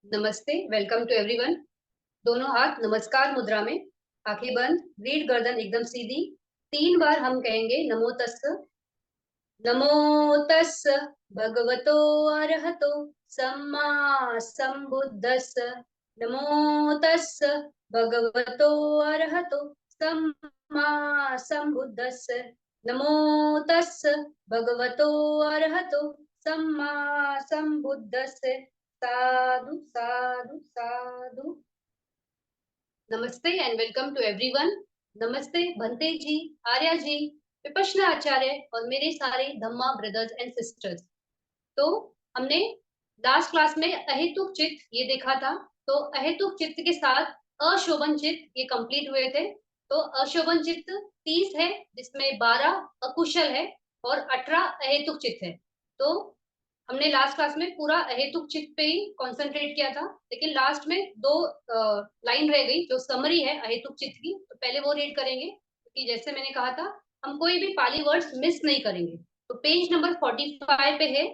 नमस्ते, welcome to everyone. दोनों हाथ नमस्कार मुद्रा में, आंखें बंद, रीढ़ गर्दन एकदम सीधी। 3 बार हम कहेंगे नमो तस्स। नमो तस्स भगवतो अरहतो सम्मा संबुद्धस्स। नमो तस्स भगवतो अरहतो सम्मा संबुद्धस्स। नमो तस्स भगवतो अरहतो सम्मा संबुद्धस्स। साधु साधु साधु। नमस्ते एंड वेलकम टू एवरीवन। नमस्ते भंते जी, आर्या जी, विपश्यना आचार्य और मेरे सारे धम्मा ब्रदर्स एंड सिस्टर्स। तो हमने लास्ट क्लास में अहेतुक चित्त ये देखा था। तो अहेतुक चित्त के साथ अशोभन चित्त ये कंप्लीट हुए थे। तो अशोभन चित्त 30 है, जिसमें 12 अकुशल है और 18 अहेतुक चित्त है। तो हमने लास्ट क्लास में पूरा अहेतुक चित्त पे ही कंसंट्रेट किया था, लेकिन लास्ट में 2 लाइन रह गई जो समरी है अहेतुक चित्त की। तो पहले वो रीड करेंगे, क्योंकि जैसे मैंने कहा था हम कोई भी पाली वर्ड्स मिस नहीं करेंगे। तो पेज नंबर 45 पे है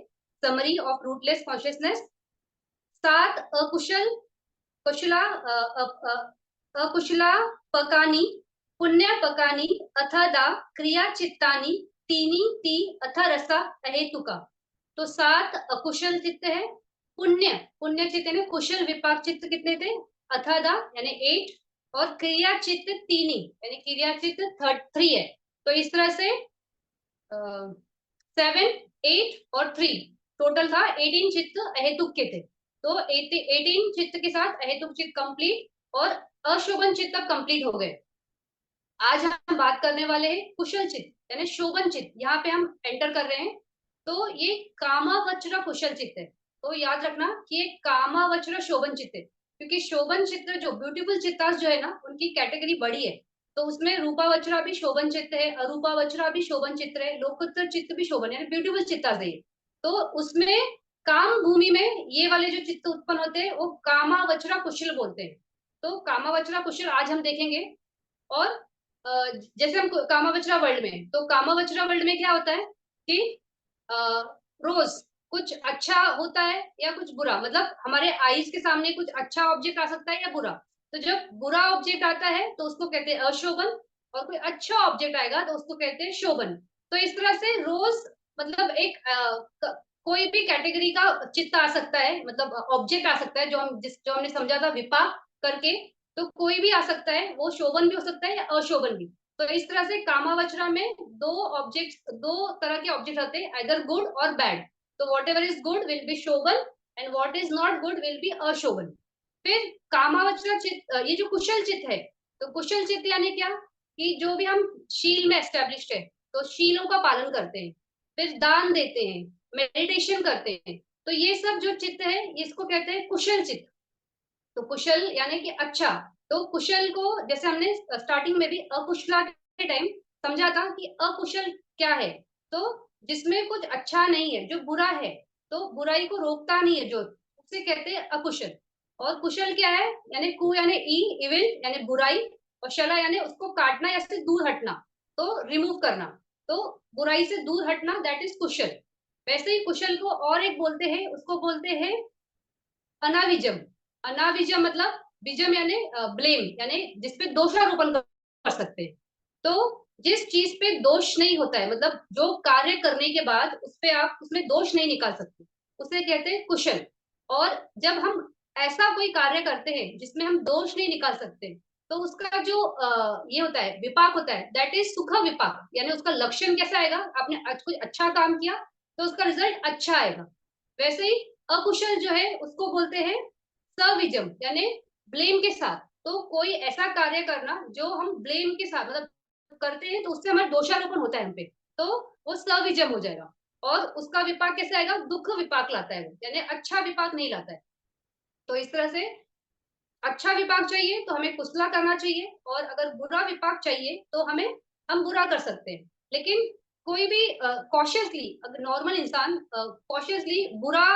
समरी ऑफ रूटलेस कॉन्शियसनेस। 7 अकुशल कुशला अकुशला पकानी पुण्य पकानी अथदा क्रिया चित्तानी तीनी ती अथ रसा अहेतुका। तो 7 अकुशल चित्त है। पुण्य पुण्य चित्त यानी कुशल विपाक चित्त कितने थे? अथदा यानी 8, और क्रिया चित्त तीनी यानी क्रिया चित्त 3 है। तो इस तरह से 7, 8 और 3 टोटल था 18 चित्त अहेतुक के थे। तो 18 चित्त के साथ अहेतुक चित्त कंप्लीट और अशोभन चित्त तक कंप्लीट हो गए। आज हम बात करने वाले हैं कुशल चित्त यानी शोभन चित्त। यहाँ पे हम एंटर कर रहे हैं। तो ये कामावचर कुशल चित्त है। तो याद रखना कि ये कामावचर शोभन चित्त है, क्योंकि शोभन चित्त जो ब्यूटीफुल चित्तास जो है ना, उनकी कैटेगरी बड़ी है। तो उसमें रूपावचरा भी शोभन चित्त है, अरूपावचरा भी शोभन चित्त है, लोकोत्तर चित्त भी शोभन यानी ब्यूटीफुल चित्तास है। तो उसमें काम भूमि में ये वाले जो चित्त उत्पन्न होते हैं वो कामावचरा कुशल बोलते हैं। तो कामावचरा कुशल आज हम देखेंगे। और जैसे हम कामावचरा वर्ल्ड में, तो कामावचरा वर्ल्ड में क्या होता है कि अ, रोज कुछ अच्छा होता है या कुछ बुरा, मतलब हमारे आईज के सामने कुछ अच्छा ऑब्जेक्ट आ सकता है या बुरा। तो जब बुरा ऑब्जेक्ट आता है तो उसको कहते हैं अशोभन, और कोई अच्छा ऑब्जेक्ट आएगा तो उसको कहते हैं शोभन। तो इस तरह से रोज मतलब एक कोई भी कैटेगरी का चित्त आ सकता है, मतलब ऑब्जेक्ट आ सकता है, जो हमने समझा था विपाक करके। तो कोई भी आ सकता है, वो शोभन भी हो सकता है या अशोभन भी। तो इस तरह से कामावचरा में दो तरह के ऑब्जेक्ट होते हैं, आइदर गुड और बैड। तो whatever is good will be शोभन and what is not good will be अशोभन। फिर कामावचरा चित्त, ये जो कुशल चित्त है, तो कुशल चित्त यानी क्या कि जो भी हम शील में एस्टेब्लिश्ड है, तो शीलों का पालन करते हैं, फिर दान देते हैं, मेडिटेशन करते हैं। तो ये सब जो चित्त है इसको कहते हैं कुशल चित्त। तो कुशल यानी कि अच्छा। तो कुशल को जैसे हमने स्टार्टिंग में भी अकुशला के टाइम समझा था कि अकुशल क्या है, तो जिसमें कुछ अच्छा नहीं है, जो बुरा है, तो बुराई को रोकता नहीं है जो, उसे कहते हैं अकुशल। और कुशल क्या है, यानी कु यानी ई इविल यानी बुराई, और शला यानी उसको काटना या से दूर हटना, तो रिमूव करना। तो बुराई से दूर हटना दैट इज कुशल। वैसे ही कुशल को और एक बोलते हैं, उसको बोलते हैं अनाविजम। अनाविजम मतलब विजम यानी ब्लेम, यानी जिसपे दोषारोपण कर सकते हैं। तो जिस चीज पे दोष नहीं होता है, मतलब जो कार्य करने के बाद उस पे आप उसमें दोष नहीं निकाल सकते, उसे कहते हैं कुशल। और जब हम ऐसा कोई कार्य करते हैं जिसमें हम दोष नहीं निकाल सकते, तो उसका जो ये होता है विपाक होता है दैट इज सुख विपाक, यानी उसका लक्षण कैसा आएगा, आपने आज कोई अच्छा काम किया तो उसका रिजल्ट अच्छा आएगा। वैसे ही अकुशल जो है उसको बोलते हैं सविजम, यानी ब्लेम के साथ। तो कोई ऐसा कार्य करना जो हम ब्लेम के साथ मतलब करते हैं, तो उससे हमारा दोषारोपण होता है हम पे, तो वो सविजम हो जाएगा। और उसका विपाक कैसे आएगा, दुख विपाक लाता है वो, यानी अच्छा विपाक नहीं लाता है। तो इस तरह से अच्छा विपाक चाहिए तो हमें कुशला करना चाहिए, और अगर बुरा विपाक चाहिए तो हम बुरा कर सकते हैं। लेकिन कोई भी कॉशियसली, अगर नॉर्मल इंसान कॉशियसली बुरा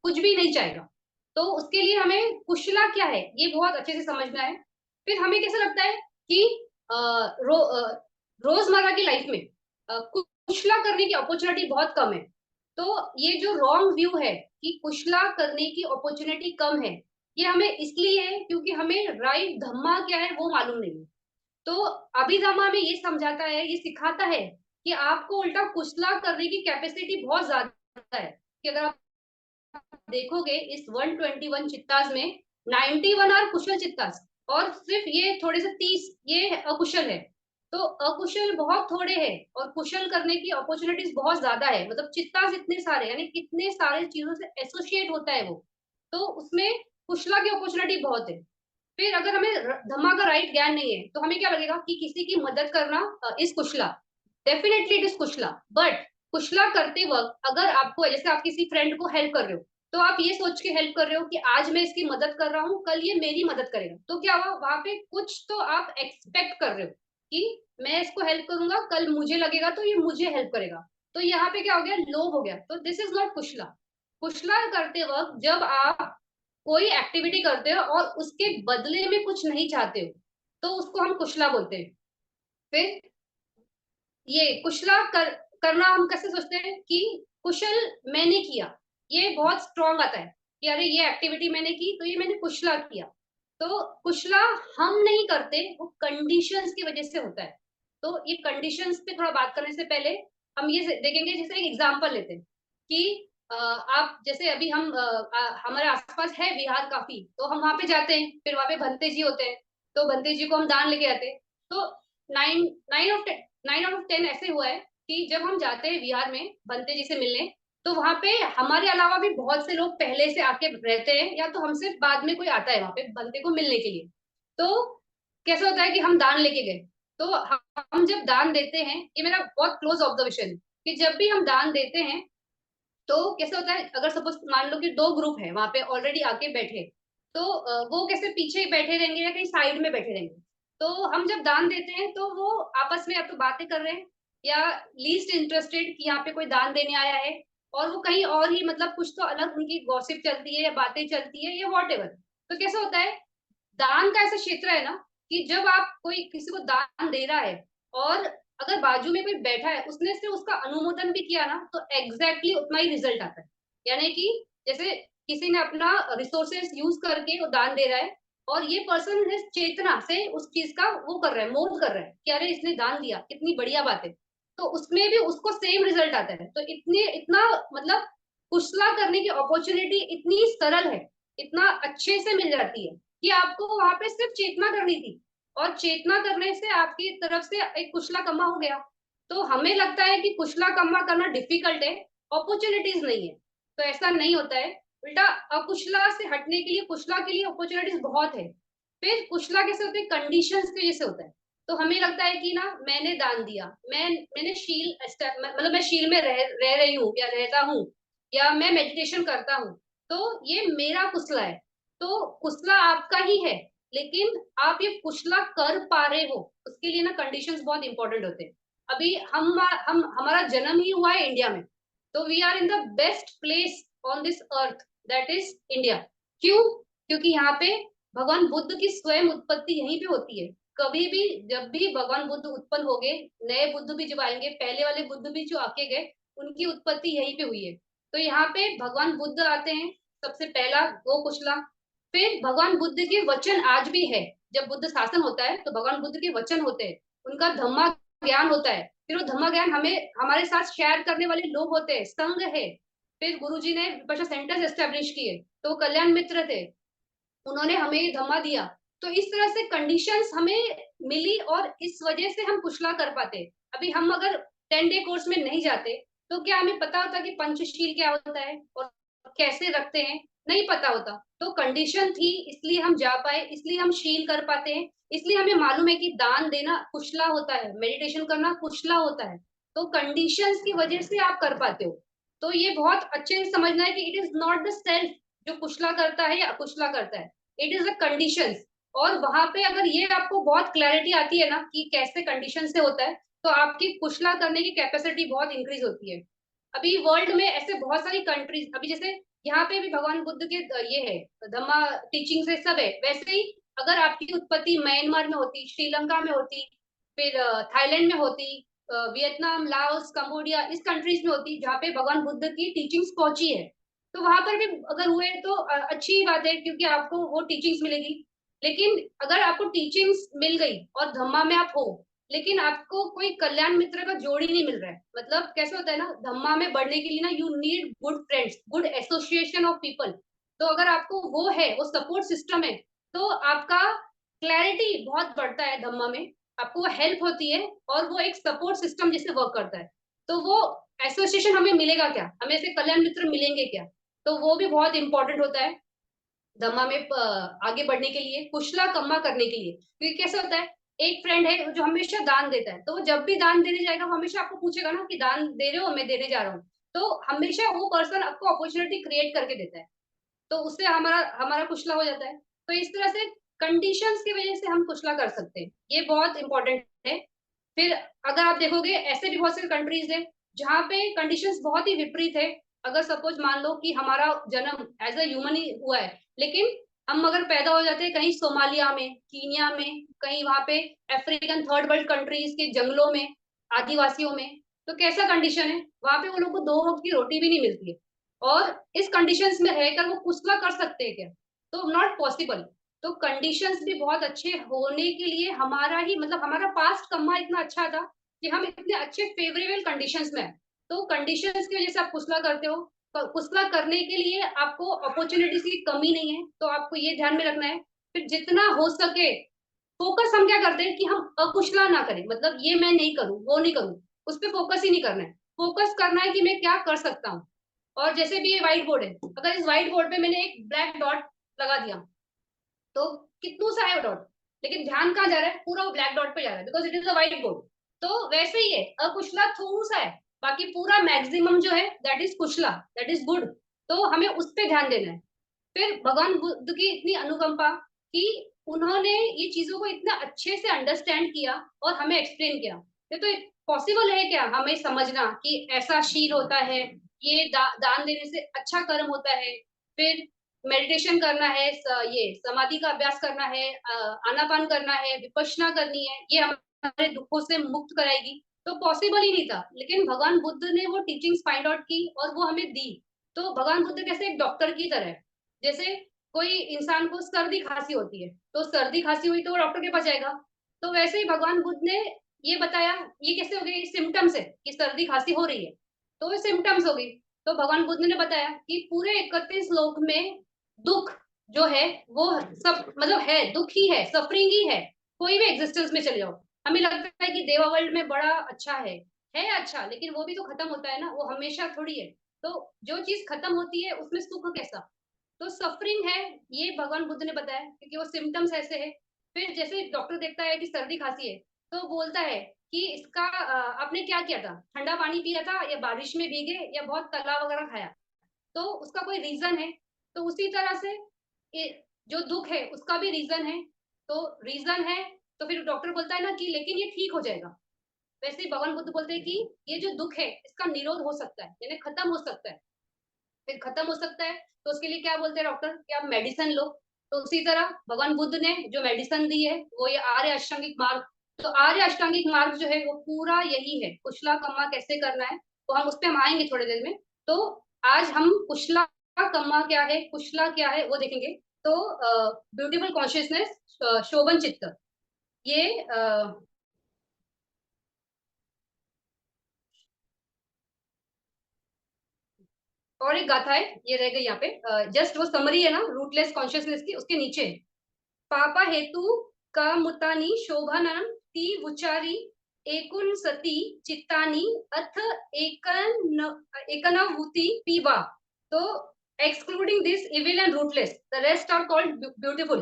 कुछ भी नहीं चाहेगा, तो उसके लिए हमें कुशला क्या है ये बहुत अच्छे से समझना है। फिर हमें कैसा लगता है कि अ, रोजमर्रा की लाइफ में कुशला करने की अपॉर्चुनिटी बहुत कम है। तो ये जो रॉन्ग व्यू है कि कुशला करने की अपॉर्चुनिटी कम है, ये हमें इसलिए है क्योंकि हमें राइट धम्मा क्या है वो मालूम नहीं है। तो अभिधम्मा में ये समझाता है, ये सिखाता है कि आपको उल्टा कुशला करने की कैपेसिटी बहुत ज्यादा है। कि अगर आप देखोगे इस 121 चित्ताज में 91 आर कुशल चित्ताज, और सिर्फ ये थोड़े से 30 ये अकुशल है। तो अकुशल बहुत थोड़े हैं और कुशल करने की अपॉर्चुनिटीज बहुत ज्यादा है। मतलब चित्ताज इतने सारे, यानी कितने सारे चीजों से एसोसिएट होता है वो, तो उसमें कुशला की अपॉर्चुनिटी बहुत है। फिर अगर हमें धम्मा का राइट ज्ञान नहीं है तो हमें क्या लगेगा कि किसी की मदद करना इस कुशला, डेफिनेटली इट इज कुशला। बट कुशला करते वक्त अगर आपको, जैसे आप किसी फ्रेंड को हेल्प कर रहे हो, तो आप ये सोच के हेल्प कर रहे हो कि आज मैं इसकी मदद कर रहा हूँ, कल ये मेरी मदद करेगा, तो क्या हुआ वहां पे कुछ तो आप एक्सपेक्ट कर रहे हो कि मैं इसको हेल्प करूंगा, कल मुझे लगेगा तो ये मुझे हेल्प करेगा। तो यहाँ पे क्या हो गया, लोभ हो गया। तो दिस इज नॉट कुशला। कुशला करते वक्त जब आप कोई एक्टिविटी करते हो और उसके बदले में कुछ नहीं चाहते हो, तो उसको हम कुशला बोलते हैं। फिर ये कुशला करना हम कैसे सोचते हैं कि कुशल मैंने किया, ये बहुत स्ट्रांग आता है कि अरे ये एक्टिविटी मैंने की तो ये मैंने कुशला किया। तो कुशला हम नहीं करते, वो कंडीशंस की वजह से होता है। तो ये कंडीशंस पे थोड़ा बात करने से पहले हम ये देखेंगे, जैसे एक एग्जांपल लेते हैं कि आप जैसे अभी हम हमारे आसपास है विहार काफी, तो हम वहां पे जाते हैं, फिर वहां पे भंते जी होते हैं, तो भंते जी को हम दान लेके आते हैं। तो nine nine of 9 out of 10 ऐसे हुआ है कि जब हम जाते हैं बिहार में बंते जी से मिलने, तो वहां पे हमारे अलावा भी बहुत से लोग पहले से आके रहते हैं, या तो हमसे बाद में कोई आता है वहां पे बंते को मिलने के लिए। तो कैसा होता है कि हम दान लेके गए, तो हम जब दान देते हैं, ये मेरा बहुत क्लोज ऑब्जर्वेशन है कि जब भी हम दान देते हैं तो कैसे होता है, अगर सपोज मान लो कि दो ग्रुप है वहां पे ऑलरेडी आके बैठे, तो वो कैसे पीछे ही बैठे रहेंगे या कहीं साइड में बैठे रहेंगे। तो हम जब दान देते हैं तो वो आपस में या तो बातें कर रहे हैं, या लीस्ट इंटरेस्टेड कि यहाँ पे कोई दान देने आया है, और वो कहीं और ही, मतलब कुछ तो अलग उनकी गॉसिप चलती है या बातें चलती है या वॉट एवर। तो कैसे होता है, दान का ऐसा क्षेत्र है ना कि जब आप कोई किसी को दान दे रहा है और अगर बाजू में कोई बैठा है उसने से उसका अनुमोदन भी किया ना, तो एग्जैक्टली उतना ही रिजल्ट आता है। यानी कि जैसे किसी ने अपना रिसोर्सेस यूज करके वो दान दे रहा है, और ये पर्सन है चेतना से उस चीज का वो कर रहा है, मोद कर रहा है कि अरे इसने दान दिया, कितनी बढ़िया बात है। तो उसमें भी उसको सेम रिजल्ट आता है। तो इतने इतना मतलब कुशला करने की अपॉर्चुनिटी इतनी सरल है, इतना अच्छे से मिल जाती है कि आपको वहां पे सिर्फ चेतना करनी थी, और चेतना करने से आपकी तरफ से एक कुशला कम्मा हो गया। तो हमें लगता है कि कुशला कम्मा करना डिफिकल्ट है, अपॉर्चुनिटीज नहीं है। तो ऐसा नहीं होता है, उल्टा अकुशला से हटने के लिए कुशला के लिए अपॉर्चुनिटीज बहुत है। फिर कुशला कैसे होते हैं, कंडीशंस की वजह से होता है। तो हमें लगता है कि ना मैंने दान दिया, मैंने शील मतलब मैं शील में रह रही हूँ या रहता हूँ, या मैं मेडिटेशन करता हूँ, तो ये मेरा कुशला है। तो कुशला आपका ही है, लेकिन आप ये कुशला कर पा रहे हो उसके लिए ना कंडीशंस बहुत इंपॉर्टेंट होते हैं। अभी हम हमारा जन्म ही हुआ है इंडिया में, तो we are in the best place on this earth, that is India. क्यों? क्योंकि यहाँ पे भगवान बुद्ध की स्वयं उत्पत्ति यहीं पे होती है। कभी भी जब भी भगवान बुद्ध उत्पन्न हो गए, नए बुद्ध भी जब आएंगे, पहले वाले बुद्ध भी जो आके गए, उनकी उत्पत्ति यहीं पे हुई है। तो यहाँ पे भगवान बुद्ध आते हैं, सबसे पहला वो कुशला। फिर भगवान बुद्ध के वचन आज भी है, जब बुद्ध शासन होता है तो भगवान बुद्ध के वचन होते हैं, उनका धम्मा ज्ञान होता है। फिर वो धम्मा ज्ञान हमें हमारे साथ शेयर करने वाले लोग होते हैं, संघ है। फिर गुरुजी ने विपश्यना सेंटर्स एस्टेब्लिश किए, तो वो कल्याण मित्र थे, उन्होंने हमें ये धम्मा दिया। तो इस तरह से कंडीशंस हमें मिली और इस वजह से हम कुशला कर पाते। अभी हम अगर 10 डे कोर्स में नहीं जाते तो क्या हमें पता होता कि पंचशील क्या होता है और कैसे रखते हैं, नहीं पता होता। तो कंडीशन थी इसलिए हम जा पाए, इसलिए हम शील कर पाते हैं, इसलिए हमें मालूम है कि दान देना कुशला होता है, मेडिटेशन करना कुशला होता है। तो कंडीशंस की वजह से आप कर पाते हो। तो ये बहुत अच्छे से समझना है कि it is not the self जो कुशला करता है या अकुशला करता है, इट इज द कंडीशंस। और वहां पे अगर ये आपको बहुत क्लैरिटी आती है ना कि कैसे कंडीशन से होता है, तो आपकी कुशला करने की कैपेसिटी बहुत इंक्रीज होती है। अभी वर्ल्ड में ऐसे बहुत सारी कंट्रीज, अभी जैसे यहाँ पे भी भगवान बुद्ध के ये है धम्मा टीचिंग से सब है, वैसे ही अगर आपकी उत्पत्ति म्यांमार में होती, श्रीलंका में होती, फिर थाईलैंड में होती, वियतनाम, लाओस, कंबोडिया, इस कंट्रीज में होती जहाँ पे भगवान बुद्ध की टीचिंग्स पहुंची है, तो वहां पर भी अगर हुए तो अच्छी बात है, क्योंकि आपको वो टीचिंग्स मिलेगी। लेकिन अगर आपको टीचिंग्स मिल गई और धम्मा में आप हो, लेकिन आपको कोई कल्याण मित्र का जोड़ी नहीं मिल रहा है, मतलब कैसे होता है ना, धम्मा में बढ़ने के लिए ना you need good friends, good association of people. तो अगर आपको वो है, वो सपोर्ट सिस्टम है, तो आपका क्लैरिटी बहुत बढ़ता है धम्मा में, आपको वो हेल्प होती है, और वो एक सपोर्ट सिस्टम जैसे वर्क करता है। तो वो एसोसिएशन हमें मिलेगा क्या, हमें ऐसे कल्याण मित्र मिलेंगे क्या, तो वो भी बहुत इंपॉर्टेंट होता है धम्मा में आगे बढ़ने के लिए, कुशला कम्मा करने के लिए। क्योंकि कैसे होता है, एक फ्रेंड है जो हमेशा दान देता है, तो वो जब भी दान देने जाएगा वो हमेशा आपको पूछेगा ना कि दान दे रहे हो, मैं देने जा रहा हूँ। तो हमेशा वो पर्सन आपको अपॉर्चुनिटी क्रिएट करके देता है, तो उससे हमारा हमारा कुशला हो जाता है। तो इस तरह से कंडीशंस की वजह से हम कुशला कर सकते हैं, ये बहुत इंपॉर्टेंट है। फिर अगर आप देखोगे, ऐसे भी बहुत सारी कंट्रीज है जहाँ पे कंडीशंस बहुत ही विपरीत है। अगर सपोज मान लो कि हमारा जन्म एज अ ह्यूमन ही हुआ है, लेकिन हम अगर पैदा हो जाते हैं कहीं सोमालिया में, कीनिया में, कहीं वहां पे अफ्रीकन थर्ड वर्ल्ड कंट्रीज के जंगलों में, आदिवासियों में, तो कैसा कंडीशन है वहां पे, वो लोग को 2 वक्त की रोटी भी नहीं मिलती है। और इस कंडीशंस में रहकर वो कुछ कर सकते हैं क्या, तो नॉट पॉसिबल। तो कंडीशंस भी बहुत अच्छे होने के लिए हमारा ही, मतलब हमारा पास्ट कम्मा इतना अच्छा था कि हम इतने अच्छे फेवरेबल कंडीशंस में हैं। तो कंडीशंस की वजह से आप कुसला करते हो, तो कुसला करने के लिए आपको अपॉर्चुनिटीज की कमी नहीं है, तो आपको ये ध्यान में रखना है। फिर जितना हो सके फोकस हम क्या करते हैं कि हम अकुशला ना करें, मतलब ये मैं नहीं करूं, वो नहीं करूं, उस पर फोकस ही नहीं करना है। फोकस करना है कि मैं क्या कर सकता हूँ। और जैसे भी ये व्हाइट बोर्ड है, अगर इस व्हाइट बोर्ड पे मैंने एक ब्लैक डॉट लगा दिया, तो कितनू सा है वो डॉट, लेकिन ध्यान कहाँ जा रहा है, पूरा वो ब्लैक डॉट पे जा रहा है, because it is a white board. तो वैसे ही है, अकुशला थोड़ा सा है, बाकी पूरा मैक्सिमम जो है दैट इज कुशला, दैट इज गुड। तो हमें उस पर ध्यान देना है। फिर भगवान बुद्ध की इतनी अनुकंपा कि उन्होंने ये चीजों को इतना अच्छे से अंडरस्टैंड किया और हमें एक्सप्लेन किया। ये तो पॉसिबल है क्या हमें समझना कि ऐसा शील होता है, ये दान देने से अच्छा कर्म होता है, फिर मेडिटेशन करना है, ये समाधि का अभ्यास करना है, आनापान करना है, विपश्यना करनी है, ये हमारे दुखों से मुक्त कराएगी। तो पॉसिबल ही नहीं था, लेकिन भगवान बुद्ध ने वो टीचिंग्स फाइंड आउट की और वो हमें दी। तो भगवान बुद्ध कैसे एक डॉक्टर की तरह है। जैसे कोई इंसान को सर्दी खांसी होती है, तो सर्दी खांसी हुई तो वो डॉक्टर के पास जाएगा। तो वैसे ही भगवान बुद्ध ने ये बताया, ये कैसे हो गई, सिम्टम्स है कि सर्दी खांसी हो रही है, तो ये सिम्टम्स हो गई। तो भगवान बुद्ध ने बताया कि पूरे 31 श्लोक में दुख जो है वो सब, मतलब है, दुख ही है, सफरिंग ही है। कोई भी एग्जिस्टेंस में चले जाओ, हमें लगता है कि देवा वर्ल्ड में बड़ा अच्छा है अच्छा, लेकिन वो भी तो खत्म होता है ना, वो हमेशा थोड़ी है। तो जो चीज खत्म होती है उसमें सुख कैसा, तो सफरिंग है, ये भगवान बुद्ध ने बताया, क्योंकि वो सिम्टम्स ऐसे है। फिर जैसे डॉक्टर देखता है कि सर्दी खांसी है, तो बोलता है कि इसका आपने क्या किया था, ठंडा पानी पिया था या बारिश में भीगे या बहुत तला वगैरह खाया, तो उसका कोई रीजन है। तो उसी तरह से जो दुख है उसका भी रीजन है। तो रीजन है, तो फिर डॉक्टर बोलता है ना कि लेकिन ये ठीक हो जाएगा। वैसे ही भगवान बुद्ध बोलते हैं कि ये जो दुख है इसका निरोध हो सकता है, यानी खत्म हो सकता है। फिर खत्म हो सकता है, तो उसके लिए क्या बोलते हैं डॉक्टर कि आप मेडिसिन लो। तो उसी तरह भगवान बुद्ध ने जो मेडिसिन दी है वो ये आर्य अष्टांगिक मार्ग। तो आर्य अष्टांगिक मार्ग जो है वो पूरा यही है, कुशला कम्मा कैसे करना है, तो हम उस पर हम आएंगे थोड़ी देर में। तो आज हम कुशला कम्मा क्या है, कुशला क्या है वो देखेंगे। तो ब्यूटीफुल कॉन्शियसनेस, शोभन चित्त, ये और एक गाथा है, ये रह गई यहाँ पे, जस्ट वो समरी है ना रूटलेस कॉन्शियसनेस की, उसके नीचे पापा हेतु का मुतानी शोभानम ती उचारी एकुन सती चित्तानी अथ एकन एकनाभूति पीवा। तो excluding this evil and rootless the rest are called beautiful.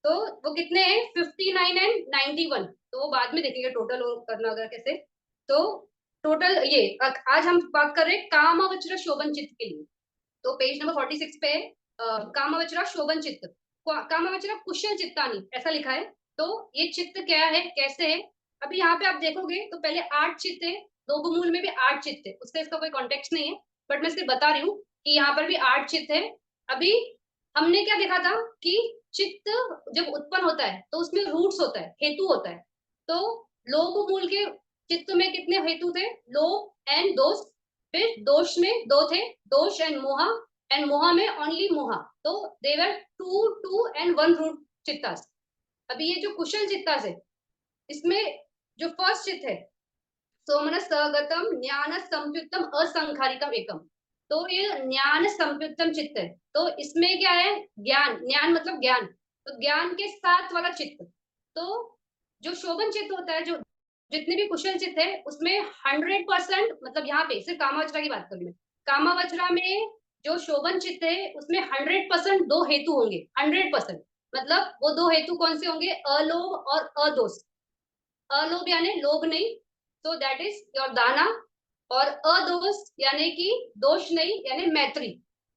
तो वो कितने हैं, 59 एंड 91, तो वो बाद में देखेंगे टोटल करना अगर कैसे। तो टोटल ये आज हम बात कर रहे हैं कामवज्र शोभन चित्त के लिए। तो पेज नंबर 46 पे कामवचरा शोभन चित्त, कामवचरा कुशल चित्तानी ऐसा लिखा है। तो ये चित्त क्या है, कैसे है, अभी यहाँ पे आप देखोगे तो पहले 8 चित्त है, लोगमूल में भी 8 चित्त है, उसका इसका कोई कॉन्टेक्स्ट नहीं है, बट मैं सिर्फ बता रही हूँ कि यहाँ पर भी 8 चित्त है। अभी हमने क्या देखा था कि चित्त जब उत्पन्न होता है तो उसमें रूट्स होता है, हेतु होता है। तो लोभ मूल के चित्त में कितने हेतु थे, लोभ एंड दोष। फिर दोष में 2 थे, दोष एंड मोह। एंड मोहा में ओनली मोहा। तो देवर टू एंड वन रूट चित्तास। अभी ये जो कुशल चित्तास है, इसमें जो फर्स्ट चित्त है, सोमन सगतम ज्ञान संयुक्तम असंखारिकम एकम। तो ये ज्ञान संयुक्तम चित्त है। तो इसमें क्या है, ज्ञान, ज्ञान मतलब ज्ञान, तो ज्ञान के साथ वाला चित्त। तो जो शोभन चित्त होता है, जो जितने भी कुशल चित्त है, उसमें 100%, मतलब यहाँ पे सिर्फ कामावचरा की बात करूँ मैं, कामावचरा में जो शोभन चित्त है उसमें 100% दो हेतु होंगे, 100%। मतलब वो दो हेतु कौन से होंगे, अलोभ और अदोष। अलोभ यानी लोभ नहीं, तो दैट इज योर दाना। और अदोष यानी कि दोष नहीं, यानी मैत्री।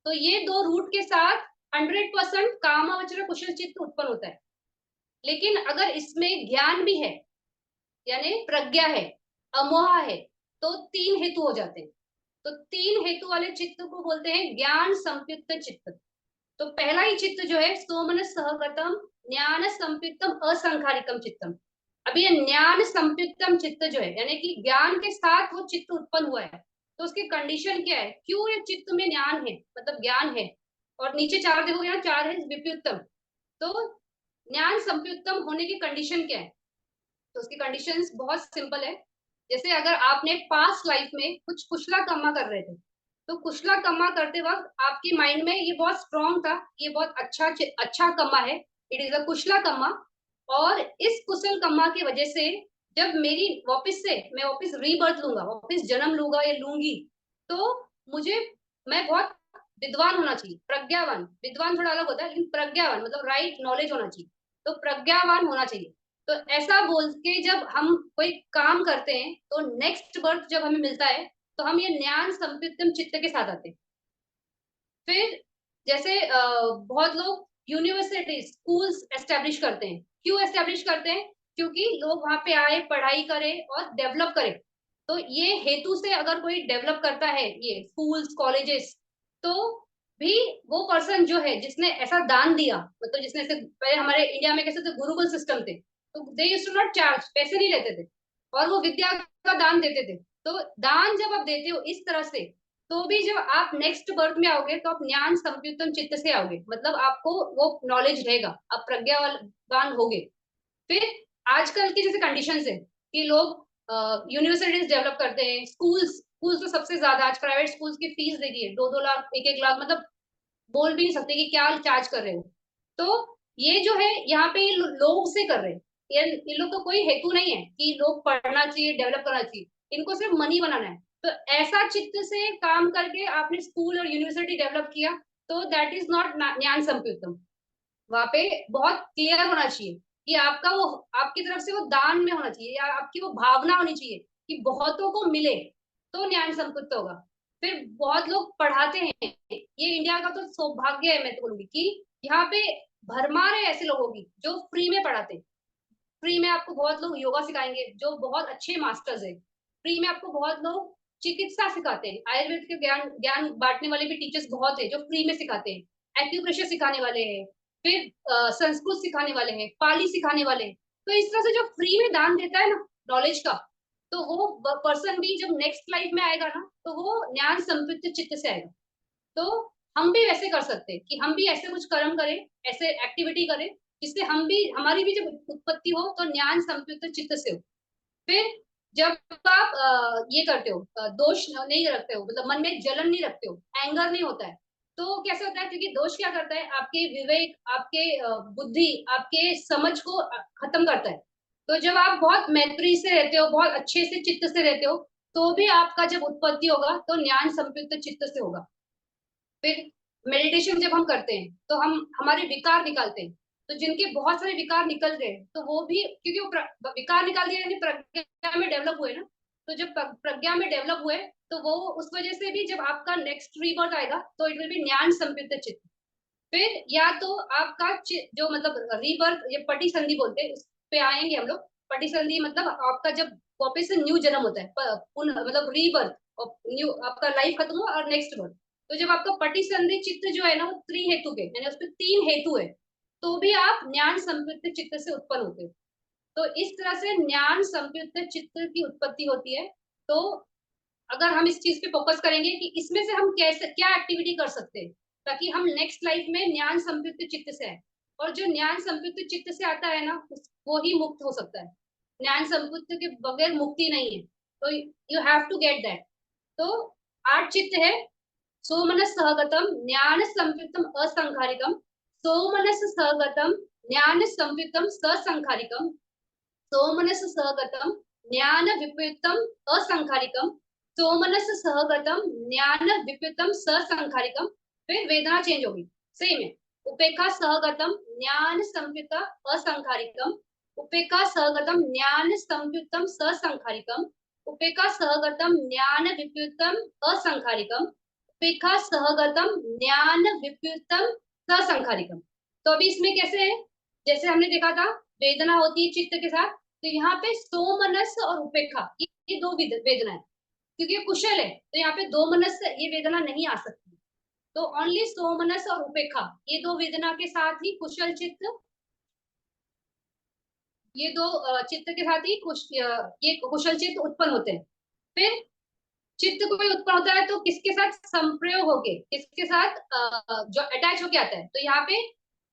तो ये दो रूट के साथ 100% कामावचर कुशल चित्त उत्पन्न होता है। लेकिन अगर इसमें ज्ञान भी है, यानी प्रज्ञा है, अमोहा है, तो तीन हेतु हो जाते हैं। तो तीन हेतु वाले चित्त को बोलते हैं ज्ञान संयुक्त चित्त। तो पहला ही चित्त जो है, सोमन सहगतम ज्ञान संयुक्तम असंखारिकम चित्तम। अभी ये ज्ञान संयुक्तम चित्त जो है, यानी कि ज्ञान के साथ वो चित्त उत्पन्न हुआ है, तो उसकी कंडीशन क्या है, क्यों ये चित्त में ज्ञान है, मतलब ज्ञान है। और नीचे चार देखोगे ना, चार है विपयुक्तम। तो ज्ञान संयुक्तम होने की कंडीशन क्या है, तो उसकी कंडीशंस बहुत सिंपल है। जैसे अगर आपने पास्ट लाइफ में कुछ कुशला कम्मा कर रहे थे, तो कुशला कम्मा करते वक्त आपके माइंड में ये बहुत स्ट्रॉन्ग था, ये बहुत अच्छा कम्मा है, इट इज अ कुशला कम्मा। और इस कुशल कम्मा की वजह से जब मेरी वापस से मैं वापस रीबर्थ लूंगा, वापस जन्म लूंगा या लूंगी, तो मुझे, मैं बहुत विद्वान होना चाहिए, प्रज्ञावान। विद्वान थोड़ा अलग होता है, लेकिन प्रज्ञावान मतलब राइट नॉलेज होना चाहिए। तो प्रज्ञावान होना चाहिए। तो ऐसा बोल के जब हम कोई काम करते हैं, तो नेक्स्ट बर्थ जब हमें मिलता है, तो हम ये ज्ञान संपृक्तम चित्त के साथ आते हैं। फिर जैसे बहुत लोग यूनिवर्सिटी स्कूल्स एस्टेब्लिश करते हैं। क्यों एस्टेब्लिश करते हैं, क्योंकि लोग वहां पे आए, पढ़ाई करें और डेवलप करें। तो ये हेतु से अगर कोई डेवलप करता है ये स्कूल्स कॉलेजेस, तो भी वो पर्सन जो है जिसने ऐसा दान दिया, मतलब जिसने ऐसे, पहले हमारे इंडिया में कैसे थे, गुरुकुल सिस्टम थे, तो they used to not charge, पैसे नहीं लेते थे, और वो विद्या का दान देते थे। तो दान जब आप देते हो इस तरह से, तो भी जब आप नेक्स्ट बर्थ में आओगे, तो आप ज्ञान संयुक्तम चित्त से आओगे, मतलब आपको वो नॉलेज रहेगा, आप प्रज्ञावान होगे। फिर आजकल की जैसे कंडीशंस है कि लोग यूनिवर्सिटीज डेवलप करते हैं, स्कूल्स स्कूल्स तो सबसे ज्यादा, आज प्राइवेट स्कूल्स की फीस देखिए, 2-2 लाख, 1-1 लाख, मतलब बोल भी नहीं सकते कि क्या चार्ज कर रहे हो। तो ये जो है यहाँ पे लोग से कर रहे हैं, ये लोग का कोई हेतु नहीं है कि लोग पढ़ना चाहिए, डेवलप करना चाहिए, इनको सिर्फ मनी बनाना है। तो ऐसा चित्त से काम करके आपने स्कूल और यूनिवर्सिटी डेवलप किया, तो दैट इज नॉट ज्ञान संयुक्तम। वहां पे बहुत क्लियर होना चाहिए कि आपका वो, आपकी तरफ से वो दान में होना चाहिए, या आपकी वो भावना होनी चाहिए कि बहुतों को मिले, तो ज्ञान संपत्ति होगा। फिर बहुत लोग पढ़ाते हैं, ये इंडिया का तो सौभाग्य है, मैं तो बोलूंगी कि यहाँ पे भरमार है ऐसे लोगों की जो फ्री में पढ़ाते हैं। फ्री में आपको बहुत लोग योगा सिखाएंगे, जो बहुत अच्छे मास्टर्स है। फ्री में आपको बहुत लोग चिकित्सा सिखाते हैं, आयुर्वेद के ज्ञान ज्ञान बांटने वाले भी टीचर्स बहुत है जो फ्री में सिखाते हैं, एक्यूप्रेशर सिखाने वाले हैं, फिर संस्कृत सिखाने वाले हैं, पाली सिखाने वाले हैं। तो इस तरह से जो फ्री में दान देता है ना नॉलेज का, तो वो पर्सन भी जब नेक्स्ट लाइफ में आएगा ना, तो वो ज्ञान संपृक्त चित्त से आएगा। तो हम भी वैसे कर सकते हैं कि हम भी ऐसे कुछ कर्म करें, ऐसे एक्टिविटी करें, जिससे हम भी, हमारी भी जब उत्पत्ति हो तो ज्ञान संयुक्त चित्त से हो। फिर जब आप ये करते हो, दोष नहीं रखते हो, मतलब मन में जलन नहीं रखते हो, एंगर नहीं होता है, तो कैसे होता है, क्योंकि दोष क्या करता है, आपके विवेक, आपके बुद्धि, आपके समझ को खत्म करता है। तो जब आप बहुत मैत्री से रहते हो, बहुत अच्छे से चित्त से रहते हो, तो भी आपका जब उत्पत्ति होगा तो ज्ञान संयुक्त चित्त से होगा। फिर मेडिटेशन जब हम करते हैं, तो हम हमारे विकार निकालते हैं। तो जिनके बहुत सारे विकार निकल गए, तो वो भी, क्योंकि वो विकार निकाल दिया, यानी प्रज्ञा में डेवलप हुए ना। तो जब प्रज्ञा में डेवलप हुए, तो वो उस वजह से भी जब आपका नेक्स्ट रीबर्थ आएगा, तो इट विल बी ज्ञान संयुक्त चित्त। फिर या तो आपका जो मतलब रीबर्थ, ये पटी संधि बोलते हैं, उस पे आएंगे हम लोग। पटी संधि मतलब आपका जब वापस से न्यू जन्म होता है, मतलब रीबर्थ, और न्यू आपका लाइफ खत्म हुआ और नेक्स्ट बर्थ। तो जब आपका पटी संधि चित्त जो है ना, वो त्रिहेतु के, यानी उसमें तीन हेतु है, तो भी आप ज्ञान संयुक्त चित्त से उत्पन्न होते हो। तो इस तरह से ज्ञान संयुक्त चित्त की उत्पत्ति होती है। तो अगर हम इस चीज पे फोकस करेंगे कि इसमें से हम कैसे क्या एक्टिविटी कर सकते हैं, ताकि हम नेक्स्ट लाइफ में ज्ञान संयुक्त चित्त से आए। और जो ज्ञान संयुक्त चित्त से आता है ना, वो ही मुक्त हो सकता है। ज्ञान संयुक्त के बगैर मुक्ति नहीं है। तो you have to get that. तो 8 चित्त है। सोमनस सहगतम ज्ञान संयुक्तम असंखारिकम, सोमनस सहगतम ज्ञान संयुक्तम ससंखारिकम, सोमनस सहगतम ज्ञान विपरीतम असंखारिकम, सोमनस सहगतम ज्ञान विपरीतम ससंखारिकम। फिर वेदना चेंज होगी, सेम है। उपेक्षा सहगतम ज्ञान संयुक्त असंखारिकम, उपेक्षा सहगतम ज्ञान संयुक्तम ससंखारिकम, उपेक्षा सहगतम ज्ञान विपरीतम असंखारिकम, उपेक्षा सहगतम ज्ञान विपरीतम ससंखारिकम। तो अभी इसमें कैसे है, जैसे हमने देखा था वेदना होती है चित्त के साथ, तो यहाँ पे सोमनस और उपेक्षा ये दो वेदना है। क्योंकि ये कुशल है तो यहाँ पे दो मनस ये वेदना नहीं आ सकती। तो ओनली सोमनस और उपेक्षा ये दो वेदना के साथ ही कुशल चित्त, ये दो चित्त के साथ ही ये कुशल चित्त उत्पन्न होते हैं। फिर चित्त कोई उत्पन्न होता है तो किसके साथ संप्रयोग होके, किसके साथ जो अटैच होके आता है। तो यहाँ पे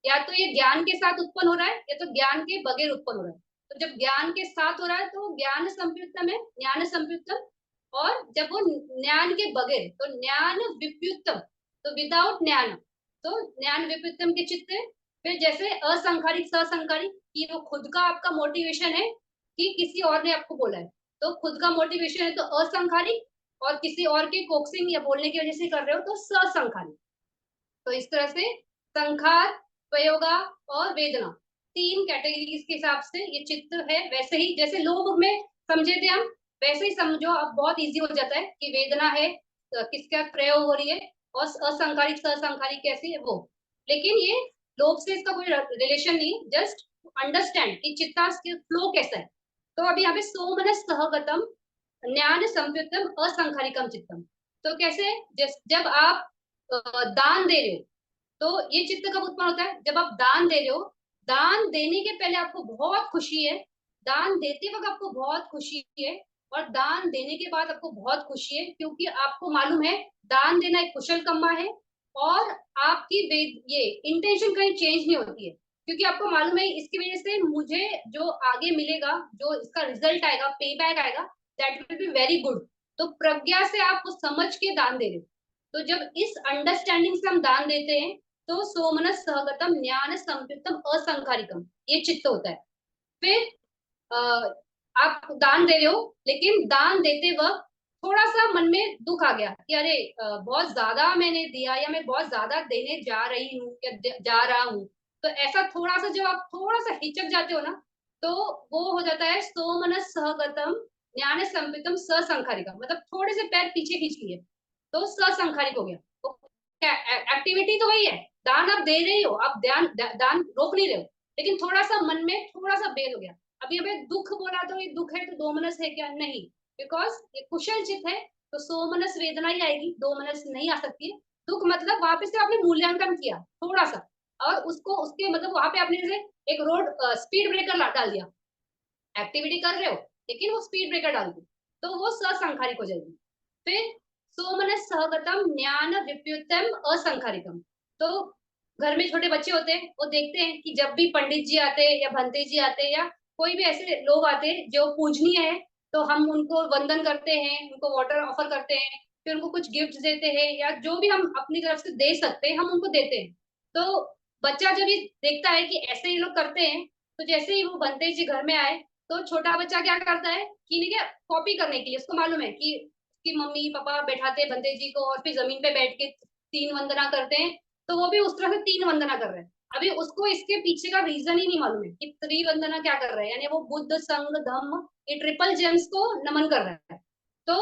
या तो ये ज्ञान के साथ उत्पन्न हो रहा है या तो ज्ञान के बगैर उत्पन्न हो रहा है। तो जब ज्ञान के साथ हो रहा है तो ज्ञान संयुक्तम है, ज्ञान संयुक्तम। और जब वो ज्ञान के बगैर तो ज्ञान विपयुक्तम, तो विदाउट ज्ञान, तो ज्ञान विपयुक्तम के चित्त है। फिर जैसे असंखारिक ससंखारिक, कि वो खुद का आपका मोटिवेशन है कि किसी और ने आपको बोला है, तो खुद का मोटिवेशन है तो असंखारिक, और किसी और के कोक्सिंग या बोलने की वजह से कर रहे हो तो ससंखारिक। तो इस तरह से संखार, प्रयोगा और वेदना, तीन कैटेगरीज के हिसाब से ये चित्त है। वैसे ही जैसे लोग में समझे थे हम, वैसे ही समझो, अब बहुत इजी हो जाता है कि वेदना है किसका प्रयोग हो रही है, और असंखारिक ससंखारिक कैसी है वो। लेकिन ये लोग से इसका कोई रिलेशन नहीं, जस्ट अंडरस्टैंड कि चित्ता फ्लो कैसा है। तो अभी यहाँ पे सोमनस सहगतम ज्ञान संयुक्तम असंखारिकम चित्तम। तो कैसे, जब आप दान दे रहे हो, तो ये चित्त कब उत्पन्न होता है, जब आप दान दे रहे हो। दान देने के पहले आपको बहुत खुशी है, दान देते वक्त आपको बहुत खुशी है, और दान देने के बाद आपको बहुत खुशी है, क्योंकि आपको मालूम है दान देना एक कुशल कर्मा है। और आपकी ये इंटेंशन कहीं चेंज नहीं होती है, क्योंकि आपको मालूम है इसकी वजह से मुझे जो आगे मिलेगा, जो इसका रिजल्ट आएगा, पे बैक आएगा, that will be very good. तो प्रज्ञा से आप वो समझ के दान दे रहे हो। तो जब इस अंडरस्टैंडिंग से हम दान देते हैं तो सोमनस सहगतम ज्ञान संयुक्तम असंखारिकम ये चित्त होता है। फिर आप दान दे रहे हो, लेकिन दान देते वक्त थोड़ा सा मन में दुख आ गया कि अरे बहुत ज्यादा मैंने दिया, या मैं बहुत ज्यादा देने जा रही हूँ या जा रहा हूँ। तो ऐसा थोड़ा सा जब आप थोड़ा सा हिचक जाते हो ना, तो वो हो जाता है सोमनस सहगतम ज्ञान संयुक्तम ससंखारिकम, मतलब थोड़े से पैर पीछे खींच लिए तो ससंखारिक हो गया। एक्टिविटी तो वही है, दान आप दे रहे हो, आप दान रोक नहीं रहे हो, लेकिन थोड़ा सा मन में थोड़ा सा भेद हो गया। अभी हमें दुख बोला तो ये दुख है तो दोमनस है क्या, नहीं। बिकॉज ये कुशल चित है तो सोमनस वेदना ही आएगी, दोमनस नहीं आ सकती है। दुख मतलब वहां पे से आपने मूल्यांकन किया थोड़ा सा, और उसको उसके मतलब वहां पे आपने जैसे एक रोड स्पीड ब्रेकर डाल दिया, एक्टिविटी कर रहे हो लेकिन वो स्पीड ब्रेकर डाल दी, तो वो ससंखारिक हो जाएगी। फिर सोमनस सहगतम ज्ञान विपयुतम असंखारिकम। तो घर में छोटे बच्चे होते हैं, वो देखते हैं कि जब भी पंडित जी आते हैं या भंते जी आते हैं या कोई भी ऐसे लोग आते हैं जो पूजनीय है, तो हम उनको वंदन करते हैं, उनको वाटर ऑफर करते हैं, फिर उनको कुछ गिफ्ट देते हैं, या जो भी हम अपनी तरफ से दे सकते हैं हम उनको देते हैं। तो बच्चा जब ये देखता है कि ऐसे ये लोग करते हैं, तो जैसे ही वो भंते जी घर में आए, तो छोटा बच्चा क्या करता है कि नहीं क्या, कॉपी करने के लिए उसको मालूम है कि उसकी मम्मी पापा बैठाते हैं बंदे जी को और फिर जमीन पे बैठ के तीन वंदना करते हैं, तो वो भी उस तरह से तीन वंदना कर रहे हैं। अभी उसको इसके पीछे का रीजन ही नहीं मालूम है कि त्रिवंदना क्या कर रहे हैं, यानी वो बुद्ध संघ धम्म ये ट्रिपल जेम्स को नमन कर रहा है। तो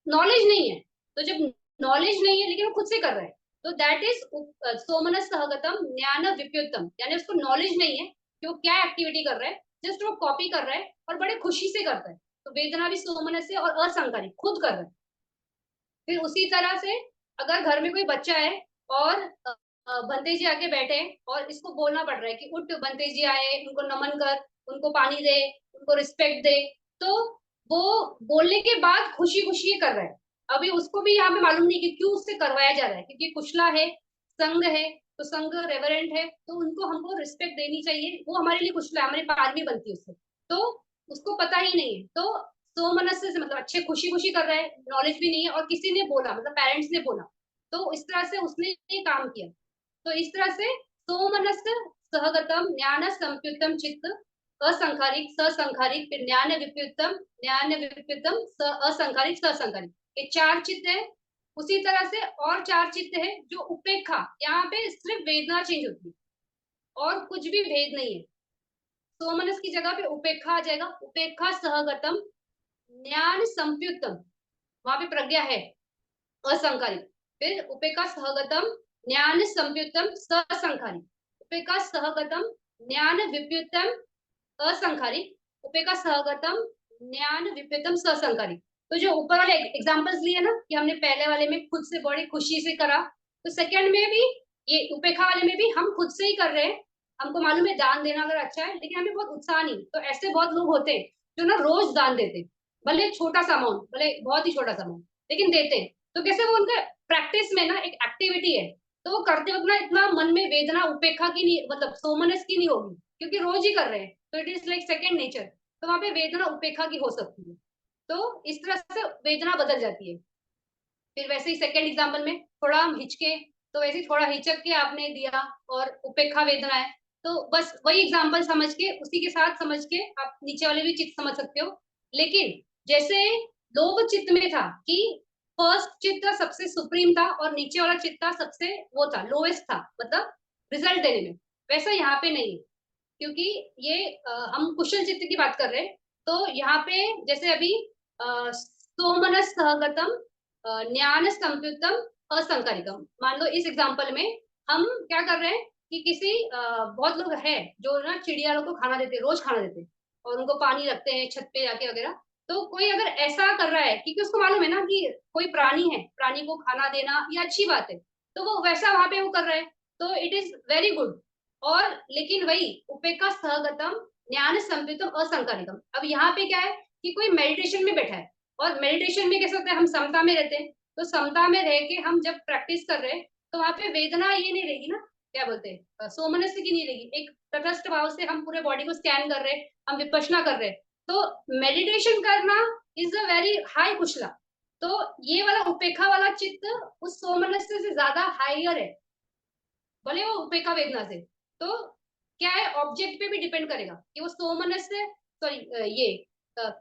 नॉलेज नहीं है। तो जब नॉलेज नहीं है लेकिन वो खुद से कर रहा है, तो दैट इज सोमनस सहगतम ज्ञान विपयुक्तम, यानी उसको नॉलेज नहीं है कि वो क्या एक्टिविटी कर रहा है, जस्ट वो कॉपी कर रहा है और बड़े खुशी से करता है। तो वेदना भी सोमनस से और असंकारी खुद कर रहा है। फिर उसी तरह से अगर घर में कोई बच्चा है और बंते जी आके बैठे और इसको बोलना पड़ रहा है कि उठ बंते जी आए, उनको नमन कर, उनको पानी दे, उनको रिस्पेक्ट दे, तो वो बोलने के बाद खुशी खुशी कर रहा है। अभी उसको भी यहाँ पे मालूम नहीं कि क्यों उससे करवाया जा रहा है, क्योंकि कुशला है, संघ है तो संघ रेवरेंट है, तो उनको हमको रिस्पेक्ट देनी चाहिए, वो हमारे लिए कुछ हमारी पारवी बनती है उससे। तो उसको पता ही नहीं है, तो सोमनस्य से मतलब अच्छे खुशी खुशी कर रहा है, नॉलेज भी नहीं है, और किसी ने बोला मतलब पेरेंट्स ने बोला, तो इस तरह से उसने ये काम किया। तो इस तरह से सोमनस्य सहगतम ज्ञान संप्युतम चित्त असंखारिक ससंखारिक, फिर ज्ञान विपरीतम असंखारिक ससंखारिक, ये चार चित्त है। उसी तरह से और चार चित्त है जो उपेक्षा, यहाँ पे सिर्फ वेदना चेंज होती है और कुछ भी भेद नहीं है। सोमनस की जगह पे उपेक्षा आ जाएगा, उपेक्षा सहगतम ज्ञान संप्युतम, वहां पे प्रज्ञा है असंखारिक, फिर उपेक्षा सहगतम ज्ञान संप्युतम ससंखारिक, उपेक्षा सहगतम ज्ञान विप्युतम असंखारिक, उपेक्षा सहगतम ज्ञान विपरीतम ससंखारिक। तो जो ऊपर वाले एग्जांपल्स लिए ना कि हमने पहले वाले में खुद से बड़ी खुशी से करा, तो सेकंड में भी ये उपेक्षा वाले में भी हम खुद से ही कर रहे हैं। हमको मालूम है दान देना अगर अच्छा है, लेकिन हमें बहुत उत्साह नहीं, तो ऐसे बहुत लोग होते हैं जो ना रोज दान देते, भले छोटा सा अमाउंट, भले बहुत ही छोटा सा अमाउंट, लेकिन देते हैं। तो कैसे वो उनका प्रैक्टिस में ना एक एक्टिविटी है, तो वो करते वक्त ना इतना मन में वेदना उपेक्षा की नहीं, मतलब सोमनस की नहीं होगी, क्योंकि रोज ही कर रहे हैं, तो it is like second nature. तो वहां पे वेदना उपेक्षा की हो सकती है, तो इस तरह से वेदना बदल जाती है। फिर वैसे ही सेकेंड एग्जाम्पल में थोड़ा हम हिचके, तो वैसे ही थोड़ा हिचक के आपने दिया और उपेक्षा वेदना है, तो बस वही एग्जाम्पल समझ के उसी के साथ समझ के आप नीचे वाले भी चित्त समझ सकते हो। लेकिन जैसे लोभ चित्त में था कि फर्स्ट चित्त सबसे सुप्रीम था और नीचे वाला चित्त सबसे वो था लोएस्ट था, मतलब रिजल्ट देने में, वैसा यहाँ पे नहीं है। क्योंकि ये हम कुशल चित्त की बात कर रहे हैं, तो यहाँ पे जैसे अभी सोमनस सहगतम ज्ञान संप्युतम असंकारिकम, मान लो इस एग्जांपल में हम क्या कर रहे हैं कि किसी बहुत लोग हैं जो ना चिड़िया लोग को खाना देते हैं, रोज खाना देते हैं और उनको पानी रखते हैं छत पे जाके वगैरह। तो कोई अगर ऐसा कर रहा है क्योंकि उसको मालूम है ना कि कोई प्राणी है, प्राणी को खाना देना ये अच्छी बात है, तो वो वैसा वहां पे वो कर रहा है, तो इट इज वेरी गुड। और लेकिन वही उपेक्षा सहगतम ज्ञान संपितम असंकारिकम, अब यहाँ पे क्या है कि कोई मेडिटेशन में बैठा है, और मेडिटेशन में कैसे होता है हम समता में रहते हैं, तो समता में रह के हम जब प्रैक्टिस कर रहे हैं तो वहां पे वेदना ये नहीं रहेगी ना, क्या बोलते हैं सोमनस्य की नहीं रहेगी, एक तटस्थ भाव से हम पूरे बॉडी को स्कैन कर रहे हैं, हम विपश्यना कर रहे हैं। तो मेडिटेशन करना इज अ वेरी हाई कुशला, तो ये वाला उपेक्षा वाला चित्त उस सोमनस्य से ज्यादा हाइयर है, भले वो उपेक्षा वेदना से। तो क्या है ऑब्जेक्ट पे भी डिपेंड करेगा कि वो सोमनस से, सॉरी ये